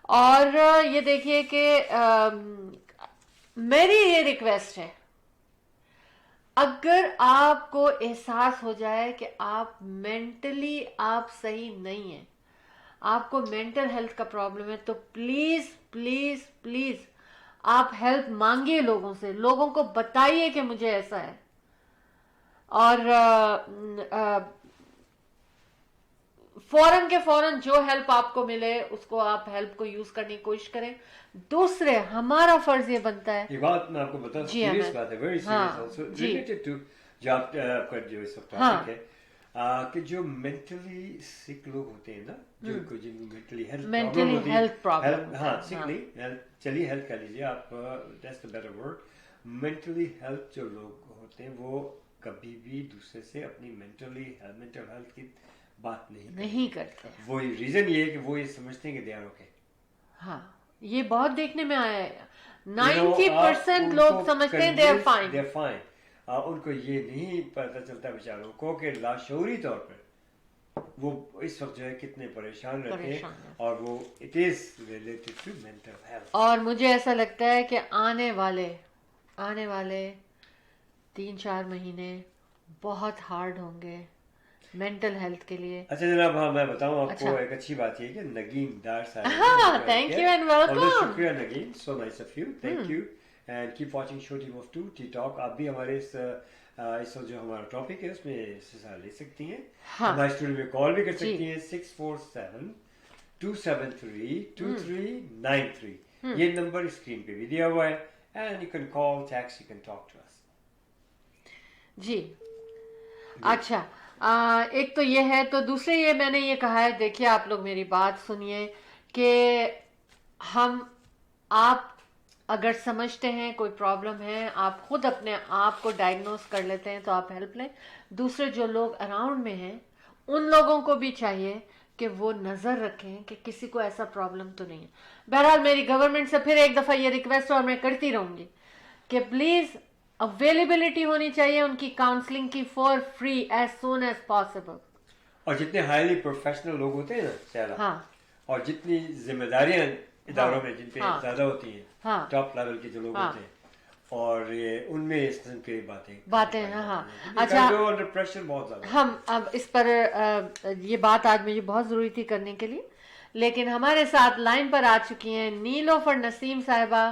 और ये देखिए कि मेरी ये रिक्वेस्ट है, अगर आपको एहसास हो जाए कि आप मेंटली आप सही नहीं हैं, आपको मेंटल हेल्थ का प्रॉब्लम है, तो प्लीज प्लीज प्लीज आप हेल्प मांगिए लोगों से, लोगों को बताइए कि मुझे ऐसा है। और फौरन के फौरन जो हेल्प आपको मिले उसको आप हेल्प को यूज करने की कोशिश करें। दूसरे, हमारा फर्ज ये बनता है, ये बात मैं आपको बताऊं, जी, सीरियस अहमद। बात है, वेरी हाँ, सीरियस आल्सो जी। रिलेटेड टू जो आपका जो इस वक्त हाँ। टॉपिक है, कि जो मेंटली सिक लोग होते हैं ना, जिनको मेंटली हेल्थ Mentally प्रॉब्लम होती है, health problem हाँ, होती है, सिक हाँ। नहीं, चलिए हेल्थ कह लीजिए आप, that's the better word. Mentally health जो लोग होते हैं वो कभी भी दूसरे से अपनी मेंटल हेल्थ की बात नहीं करते। वो रीजन ये है कि वो ये समझते हैं कि दे आर ओके। हाँ, ये बहुत देखने में आया है। 90% लोग समझते हैं दे आर फाइन। उनको ये नहीं पता चलता बेचारों को कि लाशऊरी तौर पर वो इस वक्त जो है कितने परेशान रहते परेशान हैं, हैं। और वो it is related to mental health. और मुझे ऐसा लगता है कि आने वाले 3-4 महीने बहुत हार्ड होंगे मेंटल हेल्थ के लिए। अच्छा जनाब, हाँ मैं बताऊं आपको, अच्छा। एक अच्छी बात ये कि नगीन डार साहब, हाँ, thank you and welcome. शुक्रिया Nageen, so nice of you, thank you and keep watching show team of 2 T talk. आप भी हमारे इस वक्त जो हमारा टॉपिक है उसमें हिस्सा ले सकती हैं। हाँ। हमारे स्टूडियो में कॉल भी कर जी। सकती हैं 647-273-2393। ये नंबर स्क्रीन पे भी दिया हुआ है, and you can call, text, you can talk to us. जी, अच्छा, एक तो ये है, तो दूसरे ये मैंने ये कहा है, देखिए आप लोग मेरी बात सुनिए कि आप अगर समझते हैं कोई प्रॉब्लम है, आप खुद अपने आप को डायग्नोस कर लेते हैं तो आप हेल्प लें। दूसरे जो लोग अराउंड में हैं उन लोगों को भी चाहिए कि वो नज़र रखें कि किसी को ऐसा प्रॉब्लम तो नहीं है। बहरहाल मेरी गवर्नमेंट से फिर एक दफ़ा ये रिक्वेस्ट और मैं करती रहूँगी कि प्लीज़ अवेलेबिलिटी होनी चाहिए उनकी काउंसलिंग की for free as soon as possible. और जितने हाईली प्रोफेशनल लोग होते हैं ना सैला, हाँ, और जितनी जिम्मेदारियां इदारों हाँ, में जिन पे हाँ, ज्यादा होती हैं, हाँ, टॉप लेवल के जो लोग हाँ, होते हैं, اور یہ ان میں اس قسم کی باتیں ہیں. ہاں اچھا انڈر پریشر بہت زیادہ. ہم اب اس پر یہ بات آج مجھے بہت ضروری تھی کرنے کے لیے, لیکن ہمارے ساتھ لائن پر آ چکی ہیں نیلوفر نسیم صاحبہ.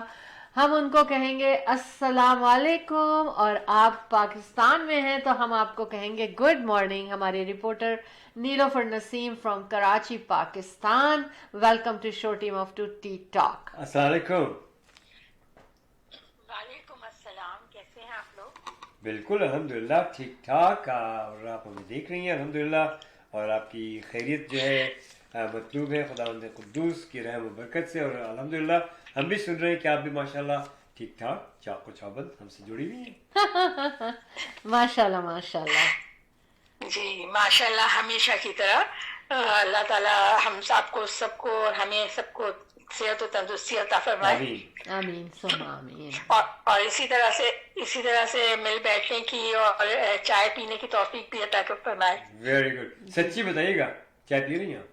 ہم ان کو کہیں گے السلام علیکم, اور آپ پاکستان میں ہیں تو ہم آپ کو کہیں گے گڈ مارننگ. ہمارے reporter Nilofar Naseem from Karachi Pakistan, welcome to show team of tea talk. السلام علیکم. وعلیکم السلام, کیسے ہیں آپ لوگ؟ بالکل الحمدللہ ٹھیک ٹھاک, اور آپ ہمیں دیکھ رہی ہیں الحمدللہ, اور آپ کی خیریت جو ہے مطلوب ہے خداوند قدوس کی رحم و برکت سے, اور الحمدللہ ہم بھی سن رہے ہیں کہ آپ بھی ماشاءاللہ ٹھیک ٹھاک چاق و چوبند ہم سے جڑی ہوئی ہیں. ماشاءاللہ ماشاءاللہ. جی ماشاءاللہ, ہمیشہ کی طرح اللہ تعالیٰ ہم سب کو اور ہمیں سب کو صحت و تندرستی عطا فرمائے. آمین آمین ثم آمین. اور اسی طرح سے مل بیٹھنے کی اور چائے پینے کی توفیق بھی عطا فرمائے. Very good. سچی بتائیے گا, چائے پی رہی ہیں آپ؟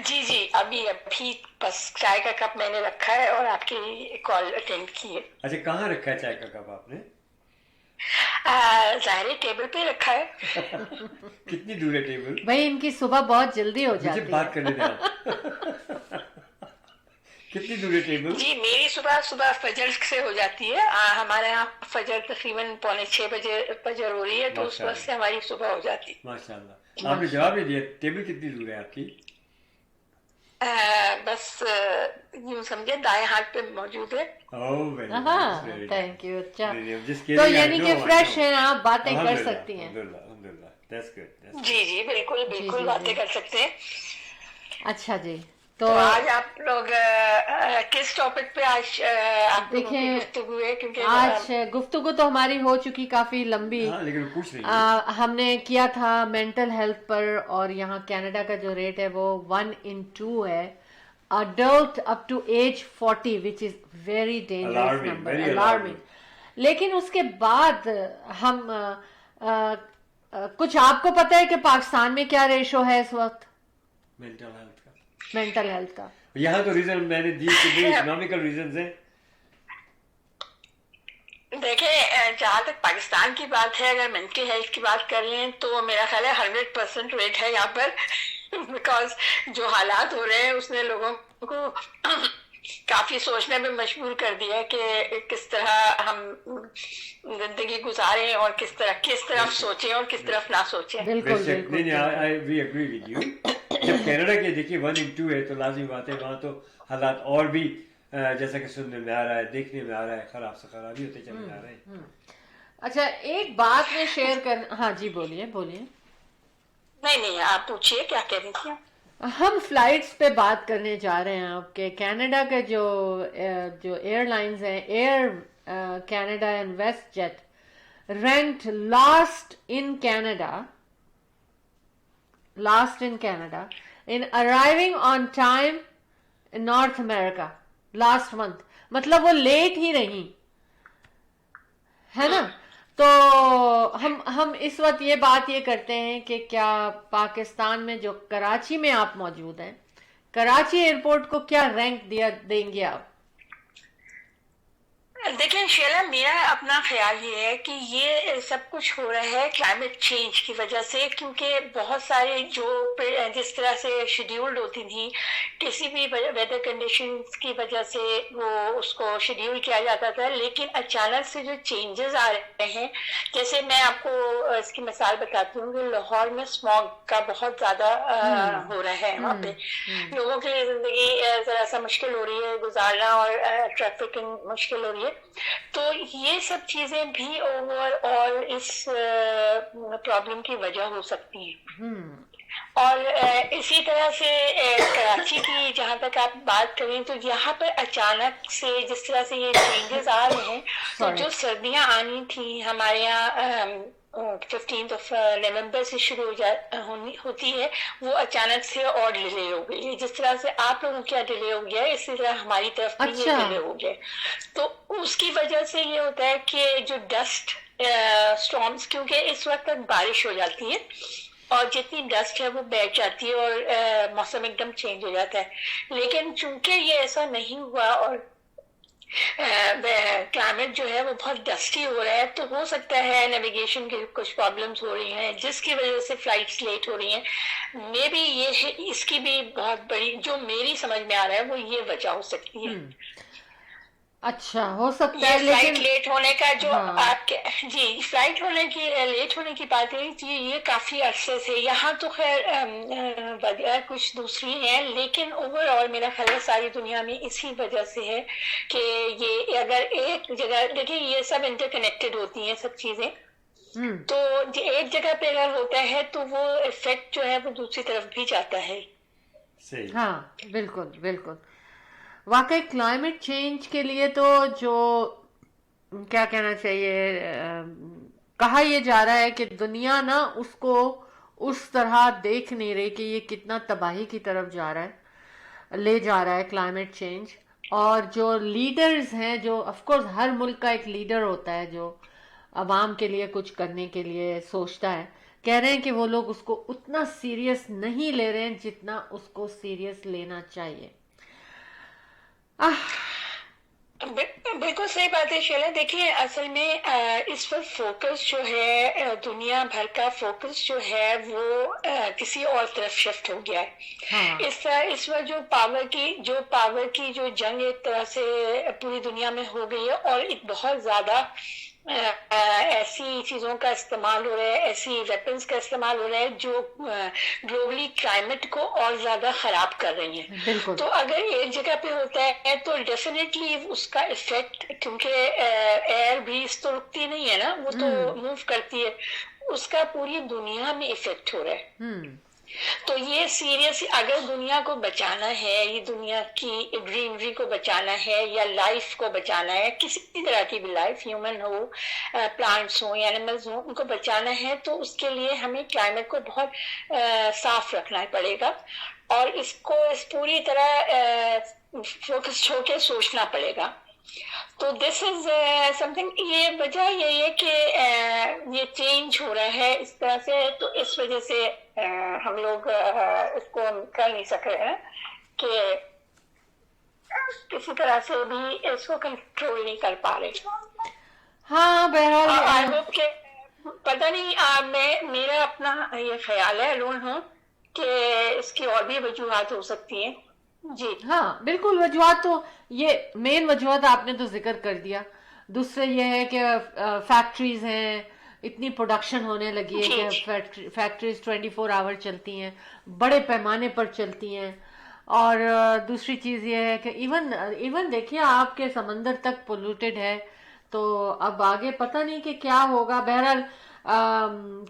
جی ابھی بس چائے کا کپ میں نے رکھا ہے اور آپ کی کال اٹینڈ کی ہے. اچھا کہاں رکھا ہے چائے کا کپ آپ نے؟ ظاہر ٹیبل پہ رکھا ہے. کتنی دور ہے ٹیبل؟ بھائی ان کی صبح بہت جلدی ہو جاتی ہے. مجھے بات کرنے دیں. کتنی دور ہے ٹیبل؟ جی میری صبح فجر سے ہو جاتی ہے. ہمارے یہاں فجر تقریباً 5:45 بجے فجر ہو رہی ہے, تو اس وقت سے ہماری صبح ہو جاتی ہے. ماشاء اللہ. آپ نے جواب نہیں دیا, ٹیبل کتنی دور ہے آپ کی؟ بس یوں سمجھے دائیں ہاتھ پہ موجود ہے. ہاں تھینک یو. اچھا تو یعنی کہ فریش ہیں آپ, باتیں کر سکتی ہیں. جی بالکل باتیں کر سکتے ہیں. اچھا جی, تو آج آپ لوگ کس ٹاپک پہ آج آپ لوگوں کی گفتگو ہے؟ کیونکہ آج گفتگو تو ہماری ہو چکی کافی لمبی. لیکن پوچھ رہی ہم نے کیا تھا مینٹل ہیلتھ پر, اور یہاں کینیڈا کا جو ریٹ ہے وہ 1 in 2 ہے, adult up to age 40, which is very dangerous number, alarming. لیکن اس کے بعد ہم کچھ آپ کو پتہ ہے کہ پاکستان میں کیا ریشو ہے اس وقت مینٹل ہیلتھ کا؟ یہاں تو ریزن میں نے دی کہ اکنامیکل ریزنز ہیں. دیکھیں جہاں تک پاکستان کی بات ہے, اگر مینٹل ہیلتھ کی بات کر لیں تو میرا خیال ہے 100% ریٹ ہے یہاں پر, بیکاز جو حالات ہو رہے ہیں اس نے لوگوں کو کافی سوچنے میں مجبور کر دیا ہے کہ کس طرح ہم زندگی گزاریں اور کس طرف سوچیں اور کس طرف نہ سوچیں. جب کینیڈا کے دیکھیے 1 in 2 ہے تو لازمی بات ہے وہاں تو حالات اور بھی جیسا کہ سننے میں آ رہا ہے, دیکھنے میں آ رہا ہے, خراب سے خرابی ہوتے چلے جا رہے ہیں. اچھا ایک بات میں شیئر کرنا. ہاں جی بولیے. نہیں آپ پوچھیے کیا کہہ رہی تھی. ہم فلائٹس پہ بات کرنے جا رہے ہیں آپ کے. کینیڈا کے جو ایئر لائنز ہیں, Air Canada and WestJet ranked last in Canada in arriving on time in North America last month. مطلب وہ لیٹ ہی رہی ہے نا. تو ہم اس وقت یہ بات یہ کرتے ہیں کہ کیا پاکستان میں جو کراچی میں آپ موجود ہیں, کراچی ایئرپورٹ کو کیا رینک دیں گے آپ؟ دیکھیں شیلا, میرا اپنا خیال یہ ہے کہ یہ سب کچھ ہو رہا ہے کلائمیٹ چینج کی وجہ سے, کیونکہ بہت سارے جو جس طرح سے شیڈیولڈ ہوتی تھیں کسی بھی ویدر کنڈیشنز کی وجہ سے وہ اس کو شیڈیول کیا جاتا تھا, لیکن اچانک سے جو چینجز آ رہے ہیں, جیسے میں آپ کو اس کی مثال بتاتی ہوں کہ لاہور میں اسموگ کا بہت زیادہ ہو رہا ہے. وہاں پہ لوگوں کے لیے زندگی ذرا سا مشکل ہو رہی ہے گزارنا, اور ٹریفکنگ مشکل ہو رہی ہے. تو یہ سب چیزیں بھی اوور آل اس پرابلم کی وجہ ہو سکتی ہیں. اور اسی طرح سے کراچی کی جہاں تک آپ بات کریں تو یہاں پر اچانک سے جس طرح سے یہ چینجز آ رہے ہیں, تو جو سردیاں آنی تھیں ہمارے یہاں 15 نومبر سے شروع ہوتی ہے, وہ اچانک سے اور ڈیلے ہو گئی ہے. جس طرح سے آپ لوگوں کا ڈیلے ہو گیا اسی طرح ہماری طرف بھی یہ ڈیلے ہو گیا. تو اس کی وجہ سے یہ ہوتا ہے کہ جو ڈسٹ اسٹارمس, کیونکہ اس وقت تک بارش ہو جاتی ہے اور جتنی ڈسٹ ہے وہ بیٹھ جاتی ہے اور موسم ایک دم چینج ہو جاتا ہے. لیکن چونکہ یہ ایسا نہیں ہوا اور کلائمیٹ جو ہے وہ بہت ڈسٹی ہو رہا ہے، تو ہو سکتا ہے نیویگیشن کی کچھ پرابلمس ہو رہی ہیں جس کی وجہ سے فلائٹس لیٹ ہو رہی ہیں. مے بی یہ ہے، اس کی بھی بہت بڑی، جو میری سمجھ میں آ رہا ہے وہ یہ وجہ ہو سکتی ہے. اچھا ہو سکتا یہ ہے فلائٹ لیکن لیٹ ہونے کا جو ہاں آپ کے، جی فلائٹ ہونے کی لیٹ ہونے کی بات ہے جی، یہ کافی عرصے سے یہاں تو خیر وجہ کچھ دوسری ہے، لیکن اوور آل میرا خیال ہے ساری دنیا میں اسی وجہ سے ہے کہ یہ اگر ایک جگہ دیکھیں، یہ سب انٹر کنیکٹڈ ہوتی ہیں سب چیزیں، تو ایک جگہ پہ اگر ہوتا ہے تو وہ افیکٹ جو ہے وہ دوسری طرف بھی جاتا ہے. صحیح. ہاں بالکل بالکل. واقعی کلائمیٹ چینج کے لیے تو جو کیا کہنا چاہیے، کہا یہ جا رہا ہے کہ دنیا نا اس کو اس طرح دیکھ نہیں رہی کہ یہ کتنا تباہی کی طرف جا رہا ہے، لے جا رہا ہے کلائمیٹ چینج. اور جو لیڈرز ہیں، جو آف کورس ہر ملک کا ایک لیڈر ہوتا ہے جو عوام کے لیے کچھ کرنے کے لیے سوچتا ہے، کہہ رہے ہیں کہ وہ لوگ اس کو اتنا سیریس نہیں لے رہے ہیں جتنا اس کو سیریس لینا چاہیے. بالکل صحیح بات ہے شیلا. دیکھیے اصل میں اس وقت فوکس جو ہے، دنیا بھر کا فوکس جو ہے وہ کسی اور طرف شفٹ ہو گیا ہے. ہاں اس وقت جو پاور کی جو جنگ ایک طرح سے پوری دنیا میں ہو گئی ہے، اور ایک بہت زیادہ ایسی چیزوں کا استعمال ہو رہا ہے، ایسی ویپنز کا استعمال ہو رہا ہے جو گلوبلی کلائمیٹ کو اور زیادہ خراب کر رہی ہیں. بالکل. تو اگر ایک جگہ پہ ہوتا ہے تو ڈیفینیٹلی اس کا افیکٹ، کیونکہ ایئر بھی اس تو رکتی نہیں ہے نا، وہ تو موو کرتی ہے، اس کا پوری دنیا میں افیکٹ ہو رہا ہے. تو یہ سیریس، اگر دنیا کو بچانا ہے، یہ دنیا کی گرینری کو بچانا ہے یا لائف کو بچانا ہے، کسی طرح کی بھی لائف، ہیومن ہو، پلانٹس ہوں یا اینیملز ہوں، ان کو بچانا ہے، تو اس کے لیے ہمیں کلائمیٹ کو بہت صاف رکھنا پڑے گا، اور اس کو اس پوری طرح فوکس ہو کے سوچنا پڑے گا. تو دس از سم تھنگ، یہ وجہ یہی ہے کہ یہ چینج ہو رہا ہے اس طرح سے، تو اس وجہ سے ہم لوگ اس کو کر نہیں سک رہے ہیں کہ کسی طرح سے بھی اس کو کنٹرول نہیں کر پا رہے. ہاں بہرحال آئی ہوپ کہ پتہ نہیں، میرا اپنا یہ خیال ہے، لون ہوں کہ اس کی اور بھی وجوہات ہو سکتی ہیں. جی ہاں بالکل، وجوہات تو یہ مین وجوہات آپ نے تو ذکر کر دیا. دوسرے یہ ہے کہ فیکٹریز ہیں، اتنی پروڈکشن ہونے لگی ہے کہ فیکٹریز 24 آور چلتی ہیں، بڑے پیمانے پر چلتی ہیں. اور دوسری چیز یہ ہے کہ ایون دیکھیے آپ کے سمندر تک پولوٹیڈ ہے، تو اب آگے پتہ نہیں کہ کیا ہوگا. بہرحال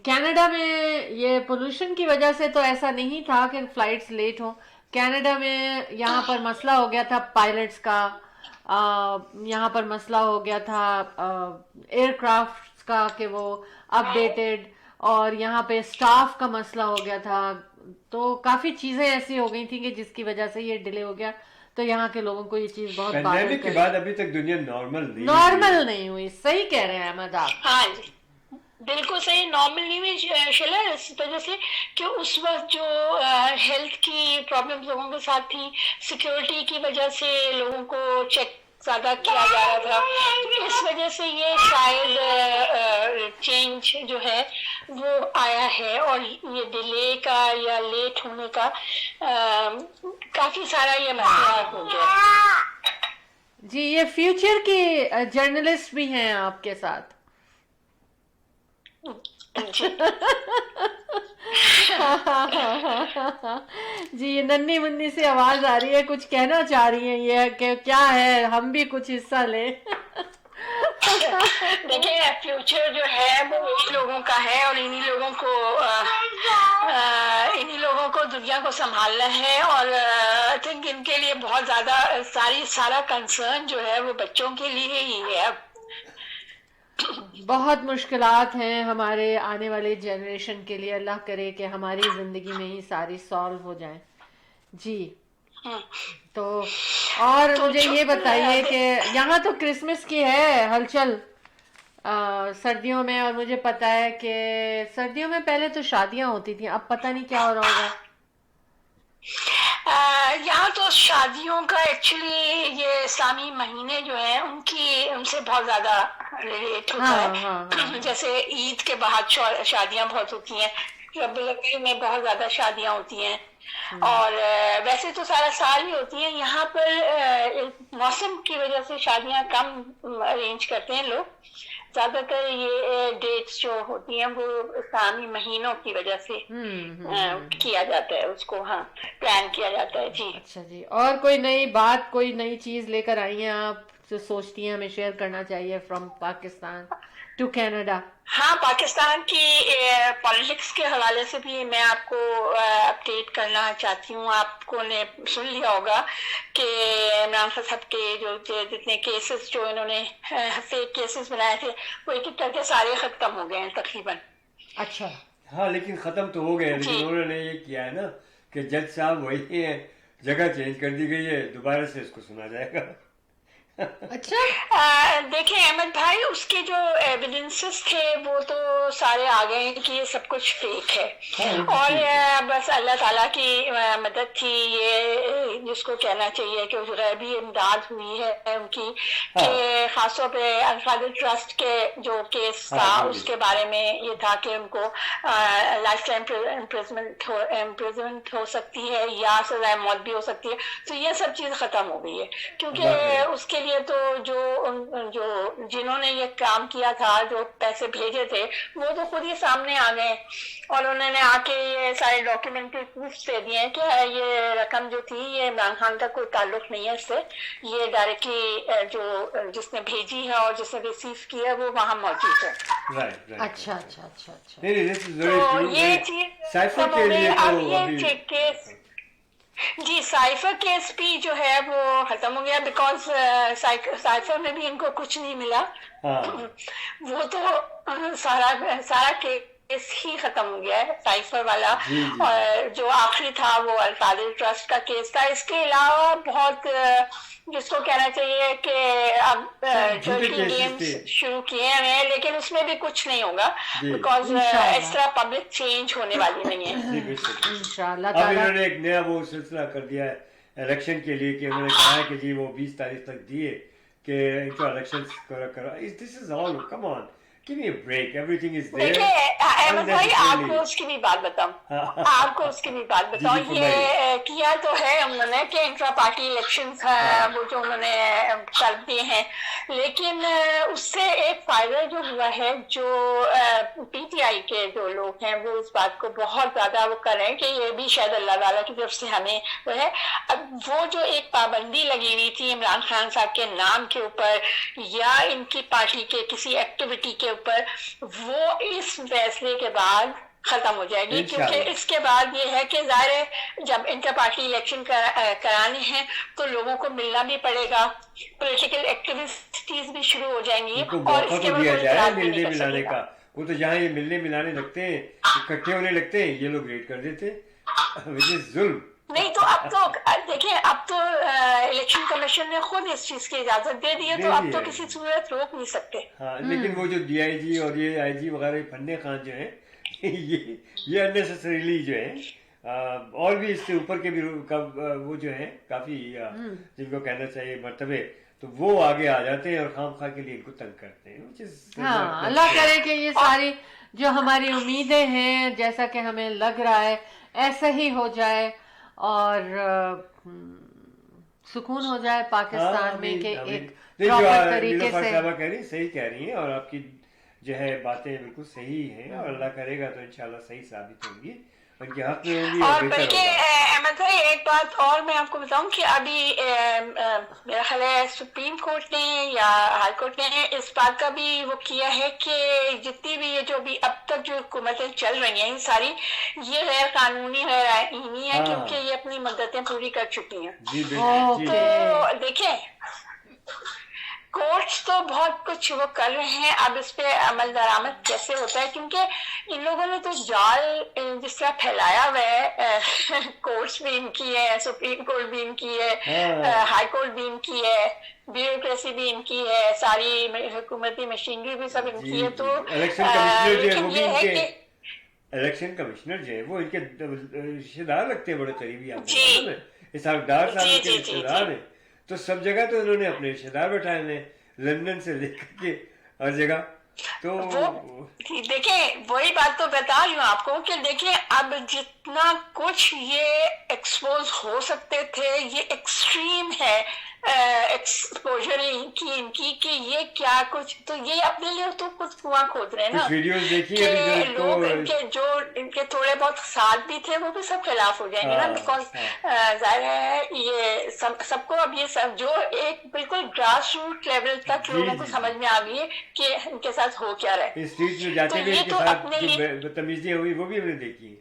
کینیڈا میں یہ پولوشن کی وجہ سے تو ایسا نہیں تھا کہ فلائٹس لیٹ ہوں. کینیڈا میں یہاں پر مسئلہ ہو گیا تھا پائلٹس کا، یہاں پر مسئلہ ہو گیا تھا ایئر کرافٹ کا کہ وہ اپ ڈیٹڈ، اور یہاں پہ سٹاف کا مسئلہ ہو گیا تھا. تو کافی چیزیں ایسی ہو گئی تھیں کہ جس کی وجہ سے یہ ڈیلے ہو گیا. تو یہاں کے لوگوں کو یہ چیز بہت پینڈیمک کے بعد ابھی تک دنیا نارمل نہیں ہوئی. صحیح کہہ رہے ہیں احمد آپ. ہاں جی بالکل صحیح، نارمل نہیں ہوئی شیلا، اس وجہ سے کہ اس وقت جو ہیلتھ کی پرابلم لوگوں کے ساتھ تھی، سیکیورٹی کی وجہ سے لوگوں کو چیک زیادہ کیا جا رہا تھا، اس وجہ سے یہ شاید چینج جو ہے وہ آیا ہے. اور یہ ڈیلے کا یا لیٹ ہونے کا کافی سارا یہ مسئلہ ہو گیا. جی یہ فیوچر کی جرنلسٹ بھی ہیں آپ کے ساتھ. جی یہ ننھی منی سی آواز آ رہی ہے، کچھ کہنا چاہ رہی ہیں یہ کہ کیا ہے ہم بھی کچھ حصہ لیں. دیکھیں فیوچر جو ہے وہ انہی لوگوں کا ہے، اور انہی لوگوں کو دنیا کو سنبھالنا ہے. اور آئی تھنک ان کے لیے بہت زیادہ سارا کنسرن جو ہے وہ بچوں کے لیے ہی ہے. اب بہت مشکلات ہیں ہمارے آنے والے جنریشن کے لیے. اللہ کرے کہ ہماری زندگی میں ہی ساری سالو ہو جائیں. جی تو اور مجھے یہ بتائیے کہ یہاں تو کرسمس کی ہے ہلچل سردیوں میں، اور مجھے پتا ہے کہ سردیوں میں پہلے تو شادیاں ہوتی تھیں، اب پتہ نہیں کیا ہو رہا ہوگا. यहाँ तो शादियों का एक्चुअली ये इस्लामी महीने जो हैं उनसे बहुत ज्यादा रिलेट होता है। जैसे ईद के बाद शादियां बहुत होती हैं, रबीउल अव्वल में बहुत ज्यादा शादियां होती हैं, और वैसे तो सारा साल ही होती हैं। यहाँ पर मौसम की वजह से शादियां कम अरेंज करते हैं लोग, ज्यादातर ये डेट्स जो होती हैं वो इस्लामी महीनों की वजह से किया जाता है, उसको प्लान किया जाता है जी। अच्छा जी, और कोई नई बात, कोई नई चीज लेकर आई हैं आप जो सोचती हैं हमें शेयर करना चाहिए फ्रॉम पाकिस्तान टू कनाडा? हाँ, पाकिस्तान की पॉलिटिक्स के हवाले से भी मैं आपको अपडेट करना चाहती हूँ। आपको ने सुन लिया होगा कि इमरान खान साहब के जो जितने केसेस जो इन्होंने फेक केसेस बनाए थे वो एक एक करके सारे खत्म हो गए हैं तकरीबन। अच्छा, हाँ, लेकिन खत्म तो हो गए, लेकिन उन्होंने ये किया है ना कि जज साहब वही है, जगह चेंज कर दी गई है, दोबारा से इसको सुना जाएगा। अच्छा, देखें अहमद भाई, उसके जो एविडेंसेस थे वो तो सारे आ गए हैं कि ये सब कुछ फेक है, और बस अल्लाह ताला की मदद थी, ये जिसको कहना चाहिए कि गैबी इमदाद हुई है उनकी, कि खासतौर पे अल-फादर ट्रस्ट के जो केस था उसके बारे में ये था कि उनको लाइफ टाइम इम्प्रिजनमेंट हो सकती है या सजाए मौत भी हो सकती है। तो ये सब चीज खत्म हो गई है, क्योंकि उसके लिए तो जो जिन्होंने ये काम किया था, जो पैसे भेजे थे, वो तो खुद ही सामने आ गए और उन्होंने आके ये सारे डॉक्यूमेंट्री प्रूफ दे दिए हैं कि ये रकम जो थी ये इमरान खान का कोई ताल्लुक नहीं है इससे, ये डायरेक्टली जो जिसने भेजी है और जिसने रिसीव किया है वो वहाँ मौजूद है। अच्छा अच्छा अच्छा अच्छा, तो ये चीज केस जी, साइफर केस भी जो है वो खत्म हो गया, बिकॉज साइफर में भी इनको कुछ नहीं मिला। वो तो सारा केस ही खत्म हो गया है, साइफर वाला। और जो आखिरी था वो अल-फादर ट्रस्ट का केस था। इसके अलावा बहुत जिसको कहना चाहिए कि अब जर्की गेम्स शुरू किए हैं, लेकिन उसमें भी कुछ नहीं होगा, बिकॉज इस तरह पब्लिक चेंज होने वाली नहीं है। इंशाल्लाह। अब इन्होंने एक नया वो सिलसिला कर दिया है इलेक्शन के लिए, कि उन्होंने कहा है कि जी वो 20 तारीख तक दिए कि इनको इलेक्शन करा। This is all, come on, give me a break, everything is there. देखिए अहमद भाई, आपको उसकी भी बात बताऊं, ये किया तो है उन्होंने कि इंट्रा पार्टी इलेक्शंस वो जो उन्होंने कर दिए हैं, लेकिन उससे एक फायदा जो हुआ है, जो पीटीआई के जो लोग हैं वो इस बात को बहुत ज्यादा वो कर रहे हैं कि ये भी शायद अल्लाह ताला की तरफ से हमें वो है। अब वो जो एक पाबंदी लगी हुई थी इमरान खान साहब के नाम के ऊपर या इनकी पार्टी के किसी एक्टिविटी के ऊपर, वो इस फैसले के बाद खत्म हो जाएगी, क्योंकि इसके बाद ये है कि ज़ाहिर है जब इंटर पार्टी इलेक्शन कराने हैं तो लोगों को मिलना भी पड़ेगा, पॉलिटिकल एक्टिविटीज भी शुरू हो जाएंगी, और इसके बाद मिलने मिलाने का, वो तो जहाँ ये मिलने मिलाने लगते हैं, इकट्ठे होने लगते हैं, ये लोग रेड कर देते हैं, जुल्म। नहीं तो अब तो देखिए, अब तो इलेक्शन कमीशन ने खुद इस चीज की इजाजत दे दी है, तो अब तो किसी सूरत रोक नहीं सकते। हाँ, लेकिन वो जो डीआईजी और ये आईजी वगैरह फन्ने खान जो है ये अननेसेसरीली जो है, और भी इससे ऊपर के भी वो जो है काफी जिनको कहना चाहिए मर्तबे, तो वो आगे आ जाते हैं और खामखा के लिए इनको तंग करते हैं। हाँ, अल्लाह करे कि ये सारी जो हमारी उम्मीदें हैं, जैसा कि हमें लग रहा है ऐसा ही हो जाए और सुकून हो जाए पाकिस्तान में, कि एक प्रॉपर तरीके से। सही कह रही हैं, और आपकी जो है बातें बिल्कुल सही हैं, और अल्लाह करेगा तो इंशाल्लाह सही साबित होंगी, उनके हक में होंगी। और बल्कि अहमद भाई, एक बात और मैं आपको बताऊं कि अभी मेरा ख्याल है सुप्रीम कोर्ट ने या हाई कोर्ट ने इस बात का भी वो किया है कि जितनी भी ये जो भी अब तक जो हुकूमतें चल रही हैं, सारी ये गैर कानूनी गैर आईनी है, क्योंकि ये अपनी मदतें पूरी कर चुकी हैं। तो देखें, कोर्ट्स तो बहुत कुछ वो कर रहे हैं, अब इस पे अमल दरामद कैसे होता है, क्योंकि इन लोगों ने तो जाल जिस तरह फैलाया हुआ है, कोर्ट्स भी इनकी है, सुप्रीम कोर्ट भी इनकी है, हाई कोर्ट भी इनकी है, ब्यूरोक्रेसी भी इनकी है, सारी हुकूमती मशीनरी भी सब इनकी है। तो इलेक्शन कमिश्नर जो है वो भी इनके इलेक्शन कमिश्नर जो है वो इनके रिश्तेदार लगते हैं, बड़े करीबी आपको जी। मालूम है, इसहाकडार साहब जी, इनके जी, जी, रिश्तेदार जी। हैं, तो सब जगह तो इन्होंने अपने रिश्तेदार बैठाए हैं, लंदन से लेकर के हर जगह। तो वो देखिए वही बात तो बता रही हूँ आपको कि देखिए अब जितना कुछ ये एक्सपोज हो सकते थे, ये एक्सट्रीम है एक्सपोजर इनकी कि ये क्या कुछ, तो ये अपने लिए तो कुछ कुआं खोद रहे हैं ना। कुछ वीडियोस देखी है कि अभी जो लोग इनको इनके थोड़े बहुत साथ भी थे वो भी सब खिलाफ हो जाएंगे ना, हाँ, बिकॉज हाँ। जाहिर है ये सबको अब ये सब जो एक बिल्कुल ग्रास रूट लेवल तक जी, लोगों को जी, समझ में आ गई है कि इनके साथ हो क्या रहा है। इस स्ट्रीट में जाते तो हुए ये इनके तो साथ अपने जो लिए बदतमीजियां हुई वो भी हमने देखी है।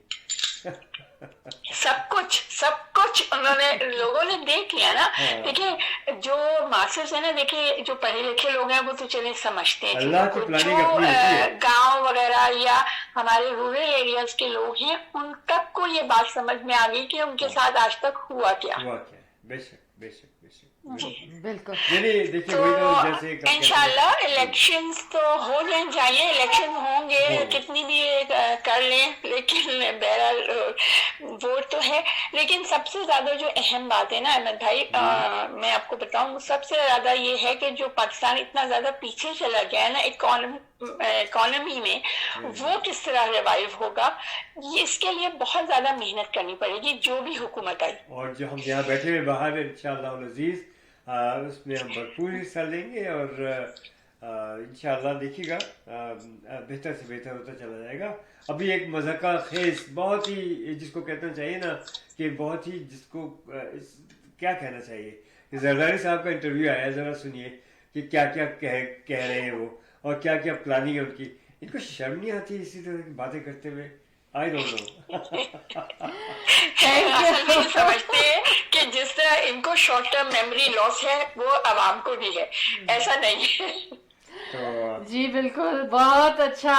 सब कुछ उन्होंने लोगों ने देख लिया ना। हाँ। देखिए जो मासेस है ना, देखिए जो पढ़े लिखे लोग हैं वो तो चले समझते हैं अल्लाह चीज़ों की को। प्लानिंग जो अपनी होती है। गांव वगैरह या हमारे रूरल एरियाज के लोग हैं उन तक को ये बात समझ में आ गई कि उनके साथ आज तक हुआ क्या। हुआ क्या है, बेशक बेशक बेशक। बिल्कुल। यानी देखिए तो वही तो जैसे एक- इंशाल्लाह इलेक्शंस तो हो जाने चाहिए, इलेक्शन होंगे कितनी भी कर लें, लेकिन बहरहाल वोट तो है। लेकिन सबसे ज्यादा जो अहम बात है ना अहमद भाई, मैं आपको बताऊं, सबसे ज्यादा ये है कि जो पाकिस्तान इतना ज्यादा पीछे चला गया है ना इकोनॉमी में, वो किस तरह रिवाइव होगा, ये इसके लिए बहुत ज्यादा मेहनत करनी पड़ेगी जो भी हुकूमत आई। और जो हम यहाँ बैठे हुए बाहर हैं इंशाअल्लाह अज़ीज़, उसमें हम भरपूर हिस्सा लेंगे और इंशाअल्लाह देखिएगा बेहतर से बेहतर होता चला जाएगा। अभी एक मज़ाका खेस बहुत ही जिसको कहना चाहिए ना कि बहुत ही जिसको क्या कहना चाहिए, जरदारी साहब का इंटरव्यू आया, ज़रा सुनिए कि क्या क्या कह रहे हैं वो और क्या क्या प्लानिंग है उनकी। इनको शर्म नहीं आती इसी तरह की बातें करते हुए? आई डोंट नो। असल में ये समझते हैं कि जिस तरह इनको शॉर्ट टर्म मेमोरी लॉस है वो आवाम को भी है, ऐसा नहीं है। तो जी बिल्कुल, बहुत अच्छा।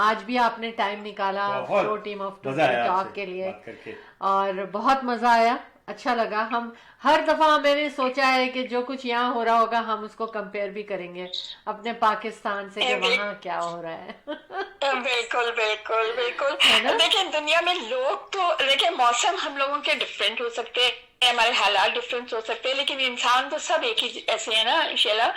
आज भी आपने टाइम निकाला बहुत शो टीम ऑफ मजा आया टॉक आपसे के लिए बात करके। और बहुत मजा आया, अच्छा लगा। हम हर दफा मैंने सोचा है कि जो कुछ यहाँ हो रहा होगा हम उसको कंपेयर भी करेंगे अपने पाकिस्तान से कि वहाँ क्या हो रहा है। बिल्कुल बिल्कुल बिल्कुल। है ना? देखिए दुनिया में लोग तो देखिए मौसम हम लोगों के डिफरेंट हो सकते हैं, हमारे हालात डिफरेंट हो सकते हैं, लेकिन इंसान तो सब एक ही ऐसे है ना शेला।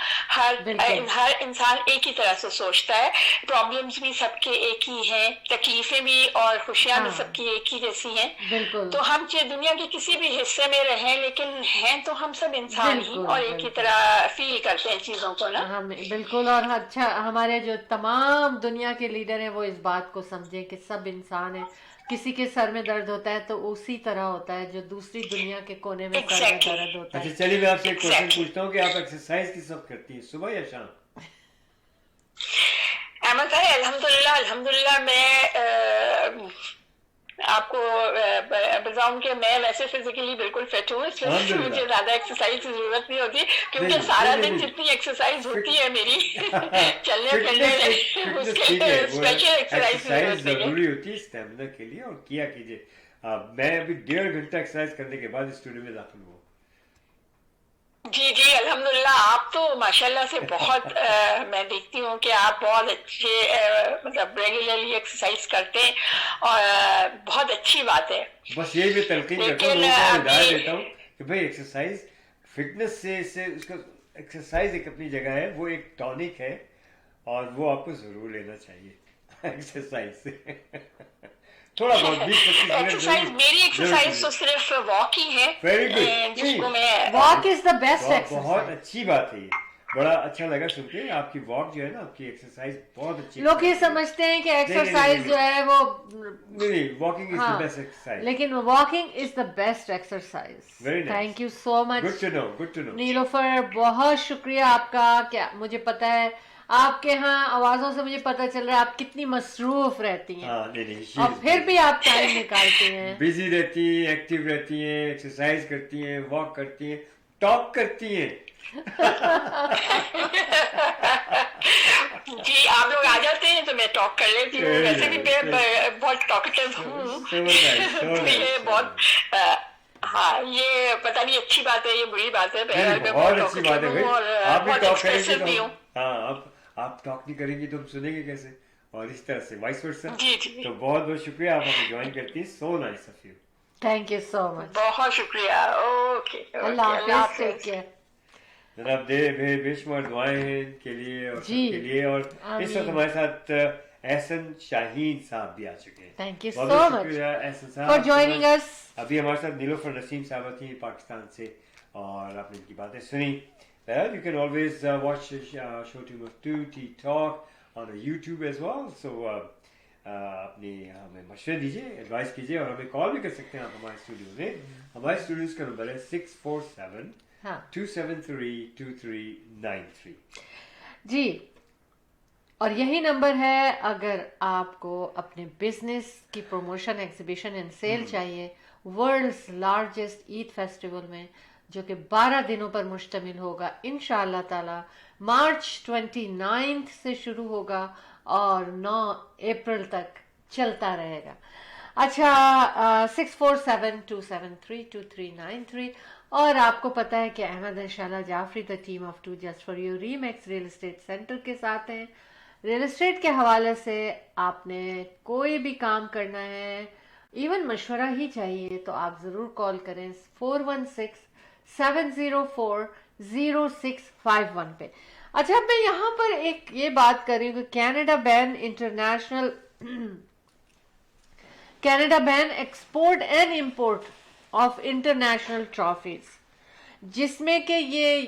बिल्कुल। हर इंसान एक ही तरह से सोचता है, प्रॉब्लम्स भी सबके एक ही हैं, तकलीफें भी और खुशियां भी हाँ। सबकी एक ही जैसी हैं। बिल्कुल तो हम चाहे दुनिया के किसी भी हिस्से में रहें, लेकिन हैं तो हम सब इंसान ही बिल्कुल, और एक ही बिल्कुल। तरह फील करते हैं चीजों को ना। हम बिल्कुल। और अच्छा, हमारे जो तमाम दुनिया के लीडर हैं वो इस बात को समझें कि सब इंसान है। किसी के सर में दर्द होता है तो उसी तरह होता है जो दूसरी दुनिया के कोने में सर में Exactly. दर्द होता अच्छा है। चलिए मैं आपसे एक क्वेश्चन Exactly. पूछता हूँ कि आप एक्सरसाइज किस वक्त करती हैं, सुबह या शाम? अहमद भाई अल्हम्दुलिल्लाह अल्हम्दुलिल्लाह मैं आपको बताऊं कि मैं वैसे फिजिकली बिल्कुल फिट हूँ, इसलिए अल्हम्दुलिल्लाह। मुझे ज्यादा एक्सरसाइज की जरूरत नहीं होती, क्योंकि नहीं, सारा नहीं, दिन नहीं। जितनी एक्सरसाइज होती है मेरी चलने फिरने फिटनेस में, फिटनेस उसके ठीक है, लिए वो स्पेशल एक्सरसाइज की एक्सरसाइज जरूरत नहीं है। जरूरी होती है स्टेमिना के लिए, और किया कीजिए। मैं अभी 1.5 घंटा एक्सरसाइज करने के बाद स्टूडियो में दाखिल हुआ। जी जी अल्हम्दुलिल्लाह, आप तो माशाल्लाह से बहुत मैं देखती हूँ कि आप बहुत अच्छे मतलब रेगुलरली एक्सरसाइज करते हैं और बहुत अच्छी बात है। बस यही मैं तलकीन करता हूँ, लेकिन लोगों को हिदायत अभी- देता हूँ कि भाई एक्सरसाइज फिटनेस से इससे उसका एक्सरसाइज एक अपनी जगह है, वो एक टॉनिक है और वो आपको जरूर लेना चाहिए एक्सरसाइज से। थोड़ा बहुत 20-25 मिनट एक्सरसाइज, मेरी एक्सरसाइज तो सिर्फ वॉक ही है, Very good. जिसको मैं वॉक इज द बेस्ट बहुत एक्सरसाइज। अच्छी बात है ये, बड़ा अच्छा लगा सुन के। आपकी वॉक जो है ना, आपकी एक्सरसाइज बहुत अच्छी। लोग ये समझते हैं कि एक्सरसाइज जो है वो नहीं, वॉकिंग इज द हाँ, बेस्ट एक्सरसाइज। लेकिन walking is the best exercise. Very nice. Thank you so much good to know, good to know. Nilofar, बहुत शुक्रिया आपका। क्या मुझे पता है आपके यहाँ आवाजों से मुझे पता चल रहा है आप कितनी मसरूफ रहती हैं, हाँ नहीं नहीं, और फिर भी आप टाइम निकालती हैं। बिजी रहती हैं, एक्टिव रहती हैं, एक्सरसाइज करती हैं, वॉक करती हैं, टॉक करती हैं। जी आप लोग आ जाते हैं तो मैं टॉक कर लेती हूँ, Very वैसे भी nice. मैं बहुत टॉकेटिव हूँ। So nice, so तो ये nice. बहुत हाँ, ये पता नहीं अच्छी बात है ये बुरी बात है, बहरहाल मैं बहुत बहुत अच्छी बात है talkative हूँ भाई, और आप भी बहुत टॉक करेंगे एक्सप्रेसिव भी तो हूँ। हाँ, आप टॉक नहीं करेंगी तो हम सुनेंगे कैसे? और इस तरह से वाइस वर्सा। जी जी, तो बहुत बहुत शुक्रिया आप हमें ज्वाइन करती हैं, सो nice of you. Thank you so much. बहुत शुक्रिया। ओके ओके, अल्लाह अल्लाह हाफिज, टेक हाफिज। केयर। जनाब बेशुमार दुआएं हैं इनके लिए और जी, सबके लिए। और इस वक्त आमीन। हमारे साथ एहसन शाहीन साहब भी आ चुके हैं। थैंक यू बहुत सो बहुत मच शुक्रिया एहसन साहब फॉर जॉइनिंग अस। अभी हमारे साथ नीलोफर नसीम साहब थी पाकिस्तान से और आपने इनकी बातें सुनी। Well, you can always watch Show Team of Two Tea Talk on YouTube as well. So अपनी हमें मशवरे दीजिए, एडवाइस कीजिए और हमें कॉल भी कर सकते हैं आप हमारे स्टूडियो में। हमारे स्टूडियोज का नंबर है 647 हाँ 273 2393। जी, और यही नंबर है अगर आपको अपने बिजनेस की प्रमोशन, एग्जीबिशन एंड सेल चाहिए वर्ल्ड्स लार्जेस्ट ईद फेस्टिवल में, जो कि 12 दिनों पर मुश्तमिल होगा इंशाअल्लाह ताला। मार्च 29 से शुरू होगा और 9 अप्रैल तक चलता रहेगा। अच्छा, 647-273-2393। और आपको पता है कि Ahmad and Shahla Jafri the team of two just for you remax real estate centre के साथ हैं। रियल एस्टेट के हवाले से आपने कोई भी काम करना है, इवन मशवरा ही चाहिए, तो आप ज़रूर कॉल करें 416-704-0651 पे। अच्छा, अब मैं यहाँ पर एक ये बात कर रही हूँ कि Canada ban international Canada ban export and import of international trophies, जिसमें कि ये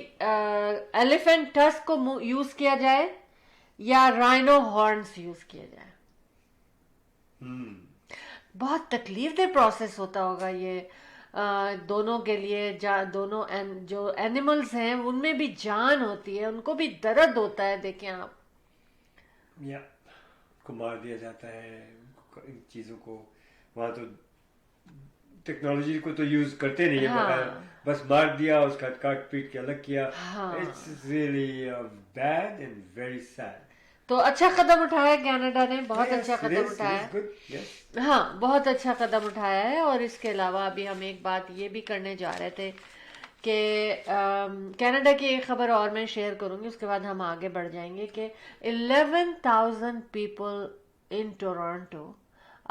एलिफेंट टस्क को यूज किया जाए या राइनो हॉर्न्स यूज किया जाए। बहुत तकलीफ दे प्रोसेस होता होगा ये दोनों के लिए। दोनों जो एनिमल्स हैं उनमें भी जान होती है, उनको भी दर्द होता है। देखें आप, या को मार दिया जाता है इन चीज़ों को। वहाँ तो टेक्नोलॉजी को तो यूज करते नहीं है, हाँ। बस मार दिया, उसका काट पीट के अलग किया। हाँ। It's really bad and very sad. तो अच्छा कदम उठाया कनाडा ने, बहुत अच्छा कदम उठाया है। हाँ, बहुत अच्छा कदम उठाया है। और इसके अलावा अभी हम एक बात ये भी करने जा रहे थे कि कनाडा की एक खबर और मैं शेयर करूंगी, उसके बाद हम आगे बढ़ जाएंगे कि 11,000 people in Toronto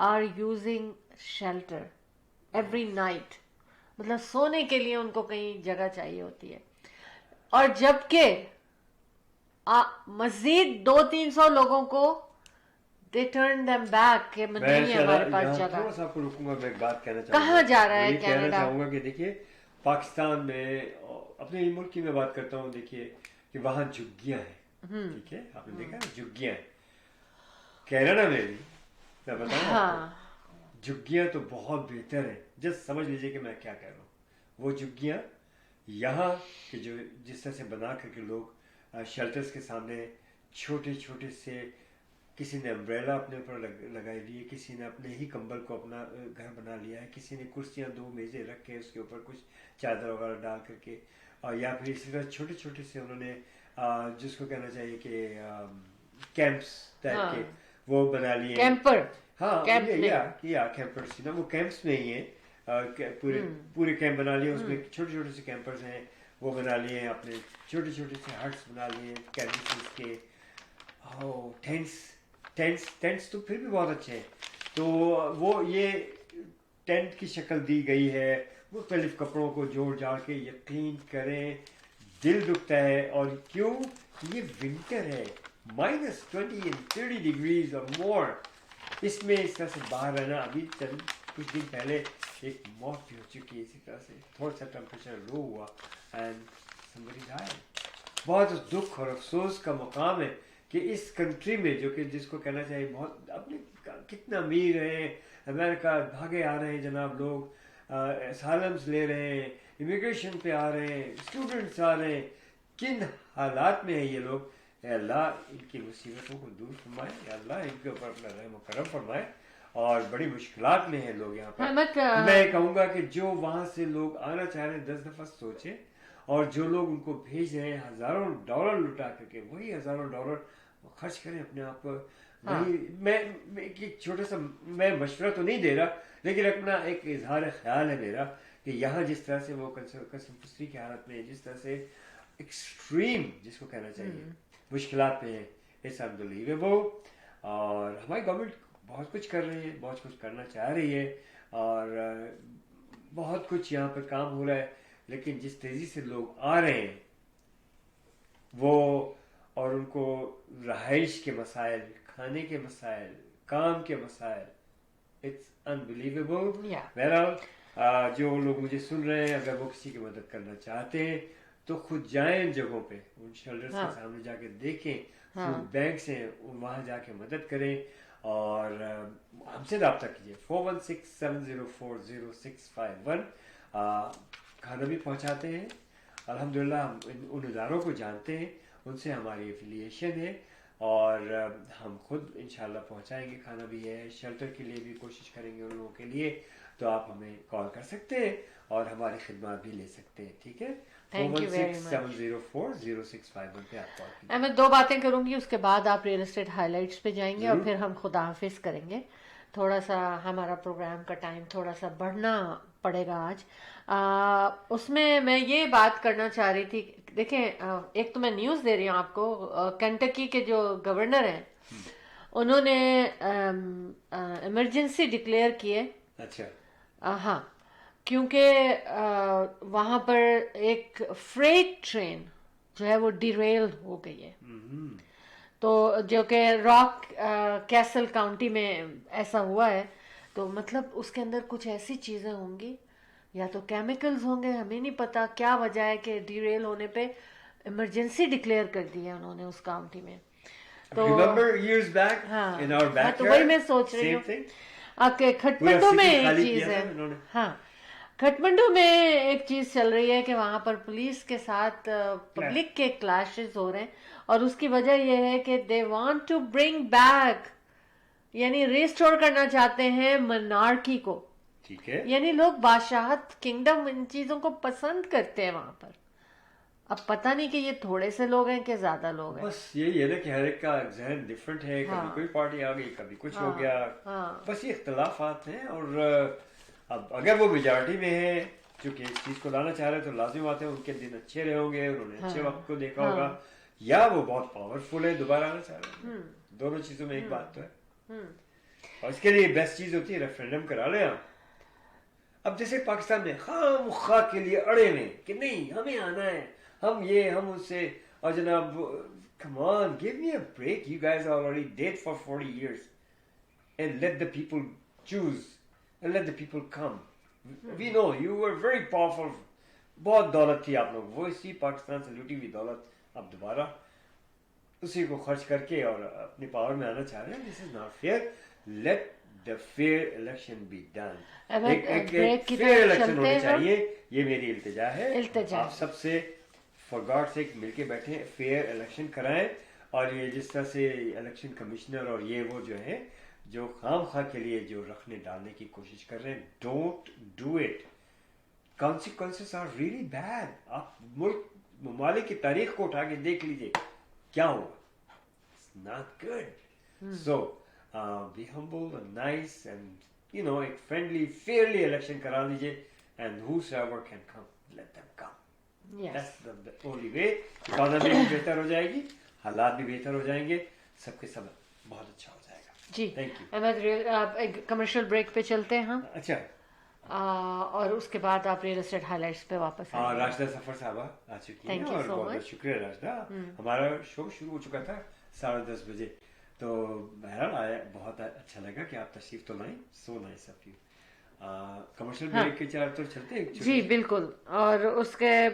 are using shelter every night. मतलब सोने के लिए उनको कहीं जगह चाहिए होती है, और जबकि मजीद 200-300 लोगों को दे टर्न देम बैक कि नहीं है हमारे पास जगह। थोड़ा सा आपको रुकूंगा, मैं एक बात कहना चाहूंगा। कहाँ जा रहा है मैं कहना कनाडा? चाहूंगा कि देखिए पाकिस्तान में, अपने मुल्क की मैं बात करता हूँ, देखिए कि वहाँ झुग्गियाँ हैं, ठीक है, आपने देखा ना झुग्गियाँ हैं। कनाडा में भी मैं बताऊँ आपको, झुग्गियाँ तो बहुत बेहतर है। जस्ट समझ लीजिए कि मैं क्या कह रहा हूँ। वो झुग्गियाँ यहाँ के जो जिस तरह से बना करके लोग शेल्टर्स के सामने छोटे छोटे से, किसी ने अम्ब्रेला अपने ऊपर लगाई ली है, किसी ने अपने ही कंबल को अपना घर बना लिया है, किसी ने कुर्सियाँ 2 मेज़ें रख के उसके ऊपर कुछ चादर वगैरह डाल करके, और या फिर इसी तरह छोटे छोटे से उन्होंने जिसको कहना चाहिए कि कैंप्स टाइप के वो बना लिए। कैंपर, हाँ, कैंप या कैंपर्स ना, वो कैंप्स में ही है। पूरे कैंप बना लिए, उसमें छोटे छोटे से कैंपर्स हैं, वो बना लिए हैं। अपने छोटे छोटे से हट्स बना लिए कैनवसेस के। टेंट्स तो फिर भी बहुत अच्छे हैं। तो वो ये टेंट की शक्ल दी गई है, मुख्तलिफ कपड़ों को जोड़ जाड़ के, यकीन करें दिल दुखता है। और क्यों? ये विंटर है, -20 and 30 डिग्रीज और मोर। इसमें इस तरह से बाहर रहना, अभी कुछ दिन पहले एक मौत भी हो चुकी है इसी तरह से, थोड़ा सा टेम्परेचर लो हुआ एंड somebody died। बहुत दुख और अफसोस का मुकाम है कि इस कंट्री में, जो कि जिसको कहना चाहिए बहुत अपने कितना अमीर है, अमेरिका भागे आ रहे हैं जनाब लोग, असाइलम्स ले रहे हैं, इमिग्रेशन पे आ रहे हैं, स्टूडेंट्स आ रहे हैं, किन हालात में है ये लोग। अल्लाह इनकी मुसीबतों को दूर फरमाए, अल्लाह इनके ऊपर अपना रहम करम फरमाए। और बड़ी मुश्किलात में है लोग यहाँ पर। मैं कहूँगा कि जो वहाँ से लोग आना चाह रहे हैं 10 दफ़ा सोचें, और जो लोग उनको भेज रहे हैं हज़ारों डॉलर लुटा करके, वही हज़ारों डॉलर खर्च करें अपने आप पर। वही मैं एक छोटा सा, मैं मशवरा तो नहीं दे रहा, लेकिन अपना एक इजहार ख्याल है मेरा कि यहाँ जिस तरह से वो कसम फुसरी की हालत में, जिस तरह से एक्सट्रीम जिसको कहना चाहिए मुश्किलात में है, इट्स अनबिलीवेबल। اور ہماری گورنمنٹ بہت کچھ کر رہی ہے, بہت کچھ کرنا چاہ رہی ہے, اور بہت کچھ یہاں پہ کام ہو رہا ہے, لیکن جس تیزی سے لوگ آ رہے ہیں وہ, اور ان کو رہائش کے مسائل, کھانے کے مسائل, کام کے مسائل, اٹس انبلیویبل. Yeah. بہرحال جو لوگ مجھے سن رہے ہیں, اگر وہ کسی کی مدد کرنا چاہتے ہیں تو خود جائیں ان جگہوں پہ, ان شیلٹرز کے سامنے جا کے دیکھیں, فوڈ بینکس ہیں وہاں جا کے مدد کریں, اور ہم سے رابطہ کیجیے 4167040651. کھانا بھی پہنچاتے ہیں الحمدللہ. ہم ان اداروں کو جانتے ہیں, ان سے ہماری ایفیلیشن ہے, اور ہم خود انشاءاللہ پہنچائیں گے. کھانا بھی ہے, شیلٹر کے لیے بھی کوشش کریں گے ان لوگوں کے لیے. تو آپ ہمیں کال کر سکتے ہیں اور ہماری خدمات بھی لے سکتے ہیں, ٹھیک ہے. Thank you very much. 4167040651 پہ آپ کال کیجیے. میں 2 باتیں کروں گی, اس کے بعد آپ ریئل اسٹیٹ ہائی لائٹس پہ جائیں گے, اور پھر ہم خدا حافظ کریں گے. تھوڑا سا ہمارا پروگرام کا ٹائم تھوڑا سا بڑھنا پڑے گا آج. اس میں یہ بات کرنا چاہ رہی تھی, دیکھیں ایک تو میں نیوز دے رہی ہوں آپ کو. کنٹکی کے جو گورنر ہیں انہوں نے ایمرجنسی ڈکلیئر کی ہے. اچھا. ہاں, کیونکہ وہاں پر ایک فریٹ ٹرین جو ہے وہ ڈیریل ہو گئی ہے. تو جو کہ راک کیسل کاؤنٹی میں ایسا ہوا ہے. تو مطلب اس کے اندر کچھ ایسی چیزیں ہوں گی, یا تو کیمیکلز ہوں گے, ہمیں نہیں پتا کیا وجہ ہے کہ ڈیریل ہونے پہ ایمرجنسی ڈکلیئر کر دی ہے انہوں نے اس کاؤنٹی میں. تو Remember years back in our backyard? تو وہی میں سوچ رہی ہوں. کھٹمنڈو میں ایک چیز ہے, ہاں کھٹمنڈو میں ایک چیز چل رہی ہے کہ وہاں پر پولیس کے ساتھ پبلک کے کلیشز ہو رہے ہیں, اور اس کی وجہ یہ ہے کہ they want to bring back, یعنی ریسٹور کرنا چاہتے ہیں منارکی کو. ٹھیک ہے. یعنی لوگ بادشاہت, کنگڈم, ان چیزوں کو پسند کرتے ہیں وہاں پر. اب پتہ نہیں کہ یہ تھوڑے سے لوگ ہیں کہ زیادہ لوگ ہیں. بس یہی ہے نا کہ ہر ایک کا ذہن ڈفرینٹ ہے, کبھی کوئی پارٹی آ گئی, کبھی کچھ ہو گیا, بس یہ اختلافات ہیں. اور اب اگر وہ میجارٹی میں ہے چونکہ اس چیز کو لانا چاہ رہے ہیں, تو لازم بات ہے ان کے دن اچھے رہے ہوں گے, انہوں نے اچھے وقت کو دیکھا ہوگا, یا وہ بہت پاورفل ہے دوبارہ آنا چاہ رہے ہیں. دونوں چیزوں میں ایک بات تو ہے. اور اس کے لیے بیسٹ چیز ہوتی ہے ریفرینڈم کرا لیں آپ. اب جیسے پاکستان میں خواہ مخواہ کے لیے اڑے ہوئے کہ نہیں ہمیں آنا ہے, ہم یہ ہم اس سے, اور جناب come on, give me a break, you guys already did for 40 years, and let the people choose and let the people come. We know you were very powerful, بہت دولت تھی آپ لوگ, وہ اسی پاکستان سے لوٹی ہوئی دولت آپ دوبارہ اسی کو خرچ کر کے اور اپنی پاور میں آنا چاہ رہے ہیں. This is not fair. Let the fair election be done. ایک فیئر الیکشن ہونا چاہیے, یہ میری التجا ہے. آپ سب سے فار گاڈ سیک مل کے بیٹھیں, فیئر الیکشن کرائیں. اور یہ جس طرح سے الیکشن کمشنر اور یہ وہ جو ہے جو خام خواہ کے لیے جو رکھنے ڈالنے کی کوشش کر رہے ہیں, don't do it. Consequences are really bad. آپ ملک ممالک کی تاریخ کو اٹھا کے دیکھ لیجیے کیا ہوا. It's not good. So be humble and nice and you know ایک friendly fairly election کرا دیجئے, and whosoever can come let them come. That's the only way. Economy بھی بہتر ہو جائے گی, حالات بھی بہتر ہو جائیں گے, سب کے سب بہت اچھا ہو جائے گا. جی thank you. Ahmad commercial break پہ چلتے ہیں ہم. اچھا, اور اس کے بعد آپ ریئل اسٹیٹ ہائی لائٹس پہ واپس ہاں راشدہ سفر صاحبہ آ چکی ہیں, اور بہت بہت شکریہ راشدہ. ہمارا شو شروع ہو چکا تھا 10:30 بجے, تو بہرحال آیا, بہت اچھا لگا کہ آپ تشریف تو لائیں. So nice of you. Commercial break کے چار تو چلتے ہیں. جی بالکل. اور اس کے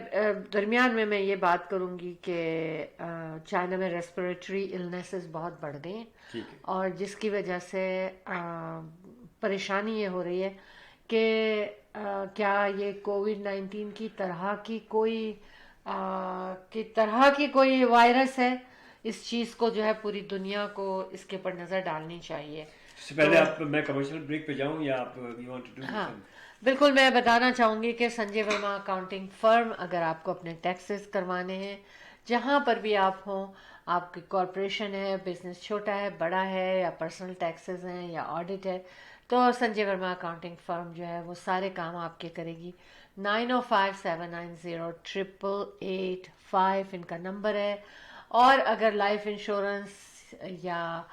درمیان میں یہ بات کروں گی کہ چائنا میں ریسپریٹری النیسز بہت بڑھ گئی ہیں, اور جس کی وجہ سے پریشانی یہ ہو رہی ہے کہ کیا یہ کووڈ-19 کی طرح کی کوئی وائرس ہے. اس چیز کو جو ہے پوری دنیا کو اس کے اوپر نظر ڈالنی چاہیے. اس سے پہلے آپ میں کمرشل بریک پہ جاؤں یا آپ یو وانٹ ٹو ڈو؟ ہاں بالکل, میں بتانا چاہوں گی کہ سنجے ورما اکاؤنٹنگ فرم, اگر آپ کو اپنے ٹیکسز کروانے ہیں جہاں پر بھی آپ ہوں, آپ کی کارپوریشن ہے, بزنس چھوٹا ہے بڑا ہے, یا پرسنل ٹیکسز ہیں یا آڈٹ ہے, تو سنجے ورما اکاؤنٹنگ فرم جو ہے وہ سارے کام آپ کے کرے گی. 9057908885 ان کا نمبر ہے. اور اگر لائف انشورنس या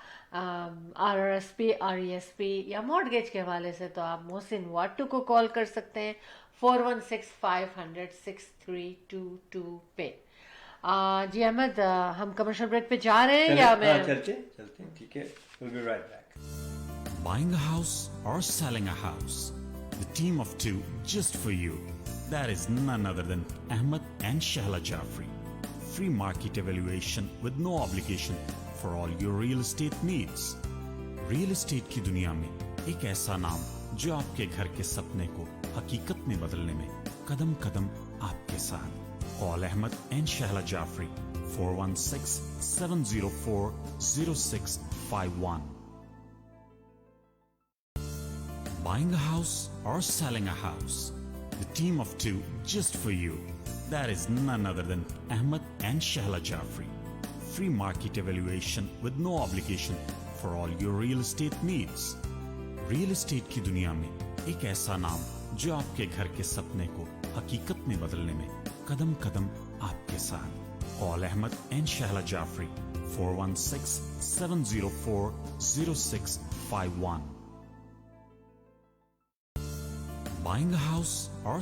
RRSP RESP या मॉर्गेज के हवाले से तो आप मोहसिन वाटू को कॉल कर सकते हैं 416-500-6322 पे। जी अहमद, हम कमर्शियल ब्रेक पे जा रहे हैं या मैं चलते ठीक है, we'll be right back. Buying a house or selling a house? The team of two just for you. That is none other than Ahmed and Shahla Jafri. Free market evaluation with no obligation for all your real estate needs. Real estate की दुनिया में एक ऐसा नाम जो आपके घर के सपने को हकीकत में बदलने में कदम कदम आपके साथ। Call Ahmed and Shahla Jafri 416-704-0651. Buying a house or selling a house? The team of two just for you. That is none other than Ahmed and Shahla Jafri. Free market evaluation with no obligation for all your real estate needs. Real estate की दुनिया में एक ऐसा नाम जो आपके घर के सपने को हकीकत में बदलने में कदम कदम आपके साथ। Call Ahmed and Shahla Jafri 416-704-0651. Buying a house or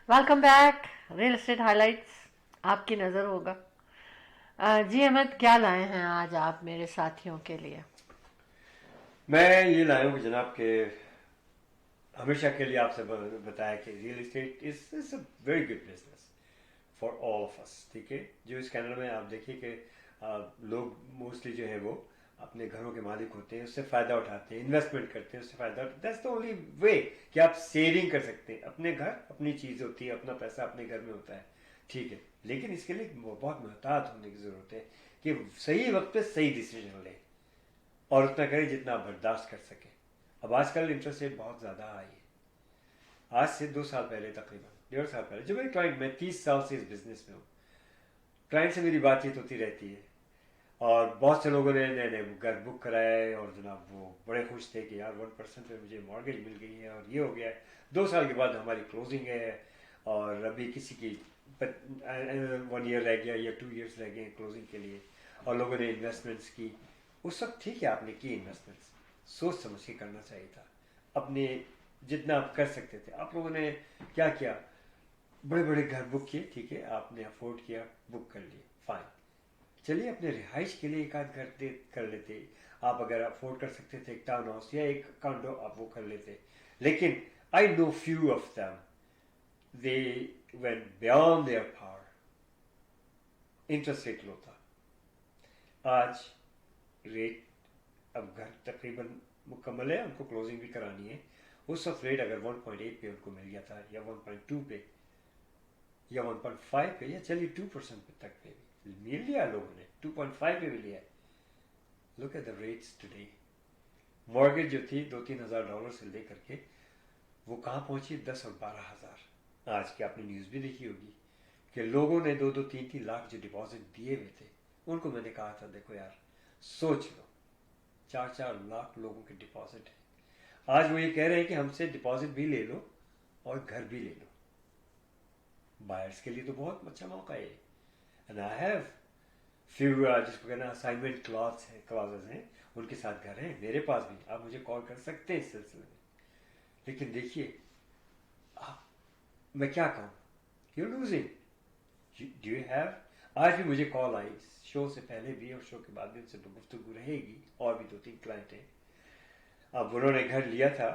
welcome back. Real estate highlights आपकी नज़र होगा। जी अहमद, क्या लाए हैं आज आप मेरे साथियों के लिए? मैं ये लाया हूँ जनाब के हमेशा के लिए आपसे बताया कि real estate is a very good business for all of us. ठीक है, जो इस कनाडा में आप देखिए कि लोग मोस्टली जो है वो अपने घरों के मालिक होते हैं, उससे फ़ायदा उठाते हैं, इन्वेस्टमेंट करते हैं, उससे फ़ायदा उठाते हैं। दैट्स द ओनली वे कि आप सेविंग कर सकते हैं। अपने घर अपनी चीज़ होती है, अपना पैसा अपने घर में होता है, ठीक है, लेकिन इसके लिए बहुत मोहतात होने की ज़रूरत है कि सही वक्त पे सही डिसीजन लें और उतना करें जितना आप बर्दाश्त कर सकें। अब आजकल इंटरेस्ट रेट बहुत ज़्यादा आई है। आज से 2 साल पहले, तकरीबन 1.5 साल पहले, जो मेरे क्लाइंट, मैं 30 साल से इस बिज़नेस में हूँ, क्लाइंट से मेरी बातचीत होती रहती है और बहुत से लोगों ने नए नए घर बुक कराए और जनाब वो बड़े खुश थे कि यार 1% पे मुझे मॉर्गेज मिल गई है और ये हो गया है। 2 साल के बाद हमारी क्लोजिंग है और अभी किसी की 1 ईयर रह गया या 2 ईयर्स रह गए क्लोजिंग के लिए और लोगों ने इन्वेस्टमेंट्स की। उस वक्त ठीक है, आपने की इन्वेस्टमेंट्स, सोच समझ के करना चाहिए था, अपने जितना आप कर सकते थे। आप लोगों ने क्या किया, बड़े बड़े घर बुक किए, ठीक है, आपने अफोर्ड किया, बुक कर लिए, फाइन, चलिए अपने रिहाइश के लिए एक आध घर कर लेते। आप अगर अफोर्ड कर सकते थे एक टाउन हाउस या एक कॉन्डो, आप वो कर लेते। लेकिन I know few of them, they went beyond their power. Interest rate low था, आज रेट, अब घर तकरीबन मुकम्मल है, उनको क्लोजिंग भी करानी है। उस वक्त रेट अगर 1.8 पे उनको मिल गया था या 1.2 पे या 1.5 पे या चलिए 2% तक पे भी मिल लिया लोगों ने, 2.5 पे भी लिया। Look at the rates today. Mortgage जो थी $2-3 से लेकर के वो कहाँ पहुंची, 10 और 12 हज़ार। आज की आपने न्यूज़ भी देखी होगी कि लोगों ने 2-2, 3-3 लाख जो डिपॉजिट दिए हुए थे, उनको मैंने कहा था देखो यार सोच लो, 4-4 लाख लोगों के डिपॉजिट है। आज वो ये कह रहे हैं कि हमसे डिपॉजिट भी ले लो और घर भी ले लो। बायर्स के लिए तो बहुत अच्छा मौका है। एंड आई हैव फ्यू जिसको कहना असाइनमेंट क्लॉजेस हैं, उनके साथ घर हैं मेरे पास भी, आप मुझे कॉल कर सकते हैं इस सिलसिले में। लेकिन देखिए मैं क्या कहूँ, you losing, do you have. आज भी मुझे कॉल आई, शो से पहले भी और शो के बाद भी उनसे तो गुफ्तगू रहेगी, और भी 2-3 क्लाइंट हैं। अब उन्होंने घर लिया था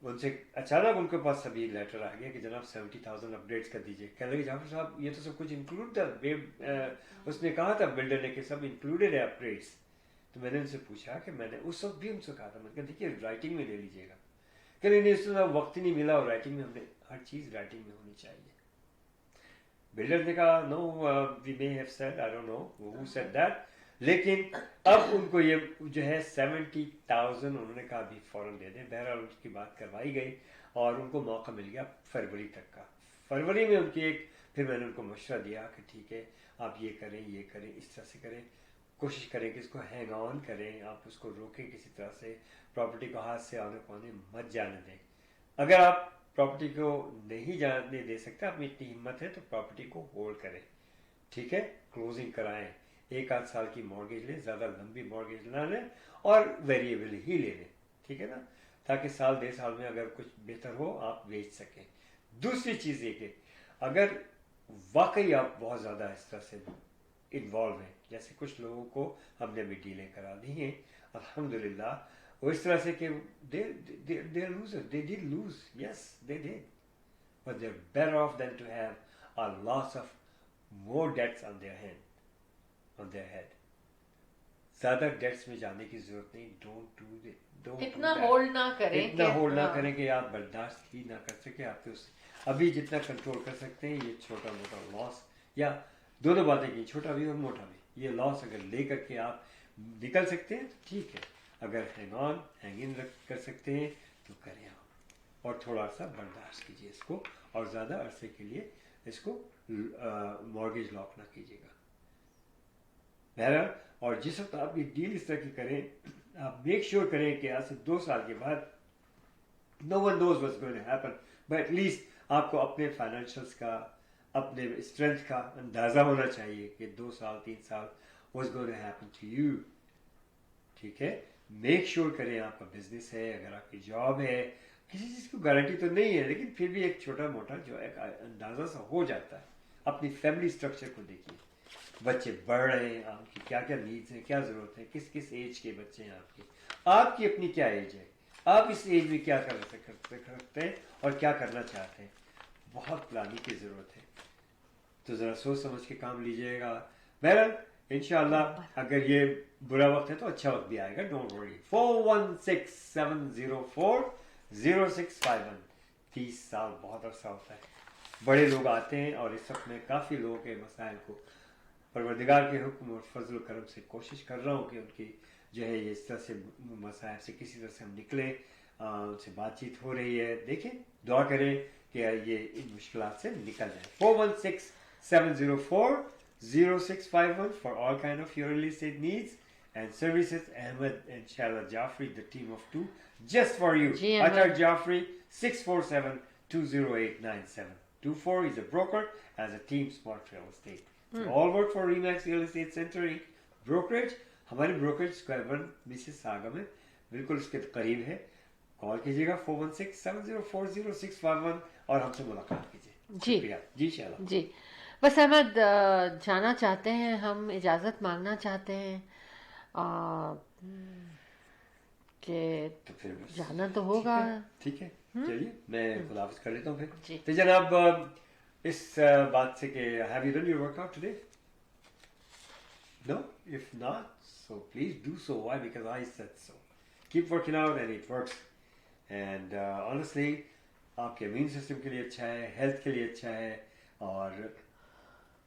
उनसे अचानक उनके पास सभी लेटर आ गया कि जनाब 70,000 अपग्रेड्स कर दीजिए। कहने लगे जाफर साहब ये तो सब कुछ इंक्लूड था, उसने कहा था बिल्डर ने कि सब इंक्लूडेड है अपग्रेड्स। तो मैंने उनसे पूछा कि मैंने उस वक्त भी उनसे कहा था, मैंने कहा देखिए राइटिंग में ले लीजिएगा। कहने नहीं इसमें वक्त ही नहीं मिला, और राइटिंग में हमने हर चीज़ राइटिंग में होनी चाहिए। बिल्डर ने कहा no we may have said, I don't know who said that, लेकिन अब उनको ये जो है 70,000 उन्होंने कहा अभी फौरन दे दें। बहरहाल उनकी बात करवाई गई और उनको मौका मिल गया फरवरी तक का। फरवरी में उनकी फिर मैंने उनको मशवरा दिया कि ठीक है आप ये करें, इस तरह से करें, कोशिश करें कि इसको हैंग ऑन करें, आप उसको रोकें किसी तरह से, प्रॉपर्टी को हाथ से आने पाने मत जाने दें। अगर आप प्रॉपर्टी को नहीं जाने दे सकते, आप में इतनी हिम्मत है तो प्रॉपर्टी को होल्ड करें, ठीक है, क्लोजिंग कराएं, 1-8 साल की मॉर्गेज लें, ज़्यादा लंबी मॉर्गेज ना लें और वेरिएबल ही ले लें, ठीक है ना, ताकि साल 1.5 साल में अगर कुछ बेहतर हो आप बेच सकें। दूसरी चीज़ ये कि अगर वाकई आप बहुत ज़्यादा इस तरह से इन्वॉल्व हैं, जैसे कुछ लोगों को हमने भी डीलें करा दी हैं अल्हम्दुलिल्लाह, वो इस तरह से कि they are losers, they did lose, yes they did, but they're better off than to have a loss of more debts on their head. ज़्यादा डेट्स में जाने की जरूरत नहीं, don't इतना होल्ड ना करें, इतना होल्ड ना करें कि आप बर्दाश्त ही ना कर सके। आपके उससे अभी जितना कंट्रोल कर सकते हैं, ये छोटा मोटा लॉस, या दोनों बातें की, छोटा भी और मोटा भी, ये लॉस अगर ले करके आप निकल सकते हैं तो ठीक है, अगर हैंग इन कर सकते हैं तो करें आप, और थोड़ा सा बर्दाश्त कीजिए इसको, और ज़्यादा अरसे के लिए इसको मॉर्गेज लॉक ना कीजिएगा। बहरहाल, और जिस वक्त आप ये डील इस तरह की करें, आप मेक श्योर करें कि आज से 2 साल के बाद no one knows what's going to happen, but at least आपको अपने फाइनेंशियल्स का, अपने स्ट्रेंथ का अंदाज़ा होना चाहिए कि 2 साल 3 साल what's going to happen to you, ठीक है। मेक श्योर करें आपका बिजनेस है, अगर आपकी जॉब है, किसी चीज़ की गारंटी तो नहीं है, लेकिन फिर भी एक छोटा मोटा जो है अंदाज़ा सा हो जाता है। अपनी फैमिली स्ट्रक्चर को देखिए, बच्चे बढ़ रहे हैं, आपकी क्या क्या नीड्स हैं, क्या ज़रूरत है, किस किस एज के बच्चे हैं आपकी अपनी क्या एज है, आप इस एज में क्या कर सकते हैं और क्या करना चाहते हैं, बहुत प्लानिंग की ज़रूरत है। तो ज़रा सोच समझ के काम लीजिएगा। बहरहाल इंशाअल्लाह अगर ये बुरा वक्त है तो अच्छा वक्त भी आएगा, डोंट वरी। 4167040651। 30 साल बहुत अरसा होता है, बड़े लोग आते हैं, और इस वक्त में काफ़ी लोगों के मसाइल को परवरदिगार के हुक्म और फजल करम से कोशिश कर रहा हूँ कि उनकी जो है ये इस तरह से मसाइल से किसी तरह से हम निकलें, उनसे बातचीत हो रही है, देखें, दुआ करें कि ये इन मुश्किलात से निकल जाए। 4167040651 for all kind of your real estate needs and services. Ahmed and Shaila Jaffrey, the team of 2, just for you. Ji, Ahmed. Atar Jaffrey, 647-208-9724. 24 is a broker, as a team Smart Real Estate. So all work for Remax Real Estate Center Inc. Brokerage. हमारी brokerage square 1 Mrs saga में बिल्कुल उसके करीब है। Call कीजिएगा 4167040651 और हमसे मुलाकात कीजिए। जी। शुक्रिया जी शाला जी, बस अहमद जाना चाहते हैं, हम इजाज़त मांगना चाहते हैं कि तो फिर बस जाना तो होगा। ठीक है चलिए मैं खुदाफिज कर लेता हूँ फिर। जी। तो जनाब इस बात से कि have you done your workout today? No? If not, so please do so. Why? Because I said so. Keep working out and it works. And honestly, आपके immune system के लिए अच्छा है, health के लिए अच्छा है, और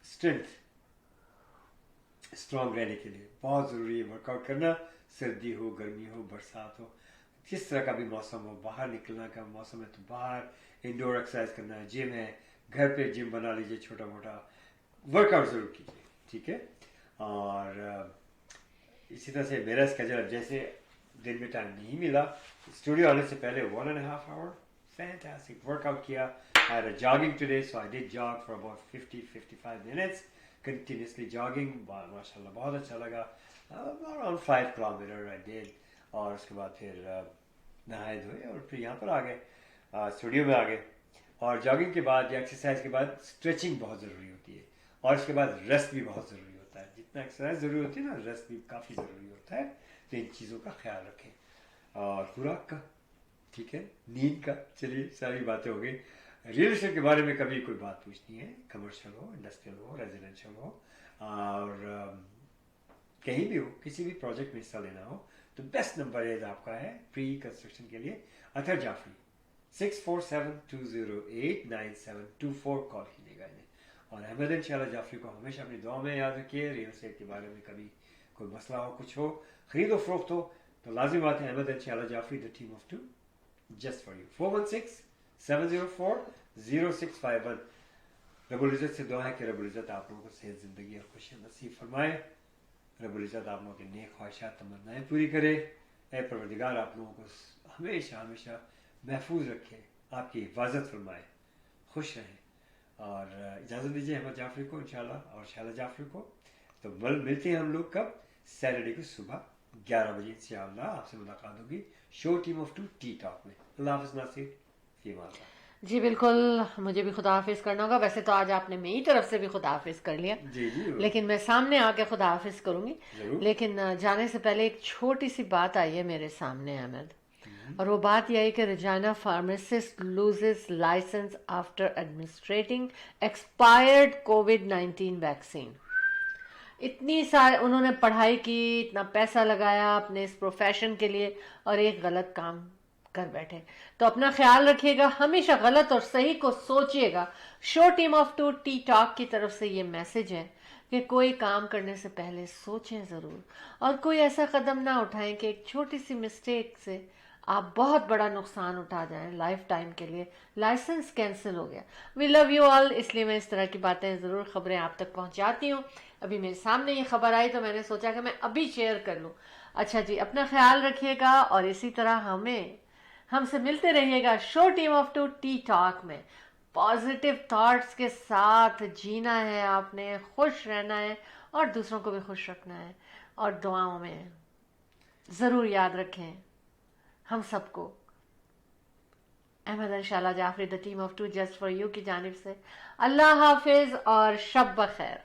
strength, strong रहने के लिए बहुत ज़रूरी है वर्कआउट करना। सर्दी हो, गर्मी हो, बरसात हो, किस तरह का भी मौसम हो, बाहर निकलना का मौसम है तो बाहर इंडोर एक्सरसाइज करना है, जिम है, घर पे जिम बना लीजिए, छोटा मोटा वर्कआउट ज़रूर कीजिए, ठीक है। और इसी तरह से मेरा स्केड्यूल जैसे दिन में टाइम नहीं मिला, स्टूडियो आने से पहले 1.5 hour फैंटास्टिक वर्कआउट किया। I had a jogging today, so I did jog for about 50-55 minutes, continuously jogging. माशाल्लाह बहुत अच्छा लगा। Around 5 kilometers I did, और उसके बाद फिर नहाए धोए और फिर यहाँ पर आ गए, स्टूडियो में आ गए। और जॉगिंग के बाद या एक्सरसाइज के बाद स्ट्रेचिंग बहुत ज़रूरी होती है, और उसके बाद रेस्ट भी बहुत ज़रूरी होता है। जितना एक्सरसाइज ज़रूरी होती है ना, रेस्ट भी काफ़ी ज़रूरी होता है। तो इन चीज़ों का ख्याल रखें। और खुराक का ठीक है, नींद का, चलिए सारी बातें हो गई। रियल एस्टेट के बारे में कभी कोई बात पूछनी है, कमर्शियल हो, इंडस्ट्रियल हो, रेजिडेंशियल हो, और कहीं भी हो, किसी भी प्रोजेक्ट में हिस्सा लेना हो, तो बेस्ट नंबर है आपका है प्री कंस्ट्रक्शन के लिए अतहर जाफरी। 6472089724 कॉल कीजिएगा इन्हें। और अहमद इंशाल्लाह जाफरी को हमेशा अपनी दुआ में याद रखिए। रियल एस्टेट के बारे में कभी कोई मसला हो, कुछ हो, खरीदो फरोख्त हो, तो लाजिम बात है अहमद इंशाल्लाह Jafri, the team of 2 just for you. 416-704-0651। रब्बुल इज़्ज़त से दुआ है कि रब्बुल इज़्ज़त आप लोगों को सेहत, ज़िंदगी और खुशियाँ नसीब फरमाए। रब्बुल इज़्ज़त आप लोगों की नेक ख्वाहिशात, तमन्नाएं पूरी करे। ऐ परवरदिगार आप लोगों को हमेशा हमेशा महफूज रखे, आपकी हिफाजत फरमाए, खुश रहें। और इजाज़त दीजिए अहमद जाफरी को इंशाल्लाह और शैला जाफरी को। तो मिलते हैं हम लोग कब? सैटरडे को सुबह 11 बजे इंशाल्लाह आपसे मुलाकात होगी show team of 2 T talk में। अल्लाह हाफ़िज़ नासिर, फी अमान अल्लाह। जी बिल्कुल, मुझे भी खुदा हाफिज करना होगा। वैसे तो आज आपने मेरी तरफ से भी खुदा हाफिज कर लिया, जी जी, लेकिन मैं सामने आके खुदा हाफिज करूंगी। जरूर। लेकिन जाने से पहले एक छोटी सी बात आई है मेरे सामने अहमद, और वो बात यह है कि Rezana pharmacist loses licence after administering expired कोविड-19 वैक्सीन। इतनी सारे उन्होंने पढ़ाई की, इतना पैसा लगाया अपने इस प्रोफेशन के लिए, और एक गलत काम कर बैठे। तो अपना ख्याल रखिएगा, हमेशा गलत और सही को सोचिएगा। Show team of 2 T talk की तरफ से ये मैसेज है कि कोई काम करने से पहले सोचें ज़रूर, और कोई ऐसा कदम ना उठाएं कि एक छोटी सी मिस्टेक से आप बहुत बड़ा नुकसान उठा जाएं लाइफ टाइम के लिए। लाइसेंस कैंसिल हो गया। वी लव यू ऑल, इसलिए मैं इस तरह की बातें ज़रूर, खबरें आप तक पहुंचाती हूँ। अभी मेरे सामने ये खबर आई तो मैंने सोचा कि मैं अभी शेयर कर लूँ। अच्छा जी, अपना ख्याल रखिएगा, और इसी तरह हमसे मिलते रहिएगा show team of 2 T talk में। पॉजिटिव थॉट्स के साथ जीना है आपने, खुश रहना है और दूसरों को भी खुश रखना है, और दुआओं में ज़रूर याद रखें हम सबको। अहमद इंशाल्लाह Jafri, the team of 2 just for you की जानिब से अल्लाह हाफिज़ और शब बखैर।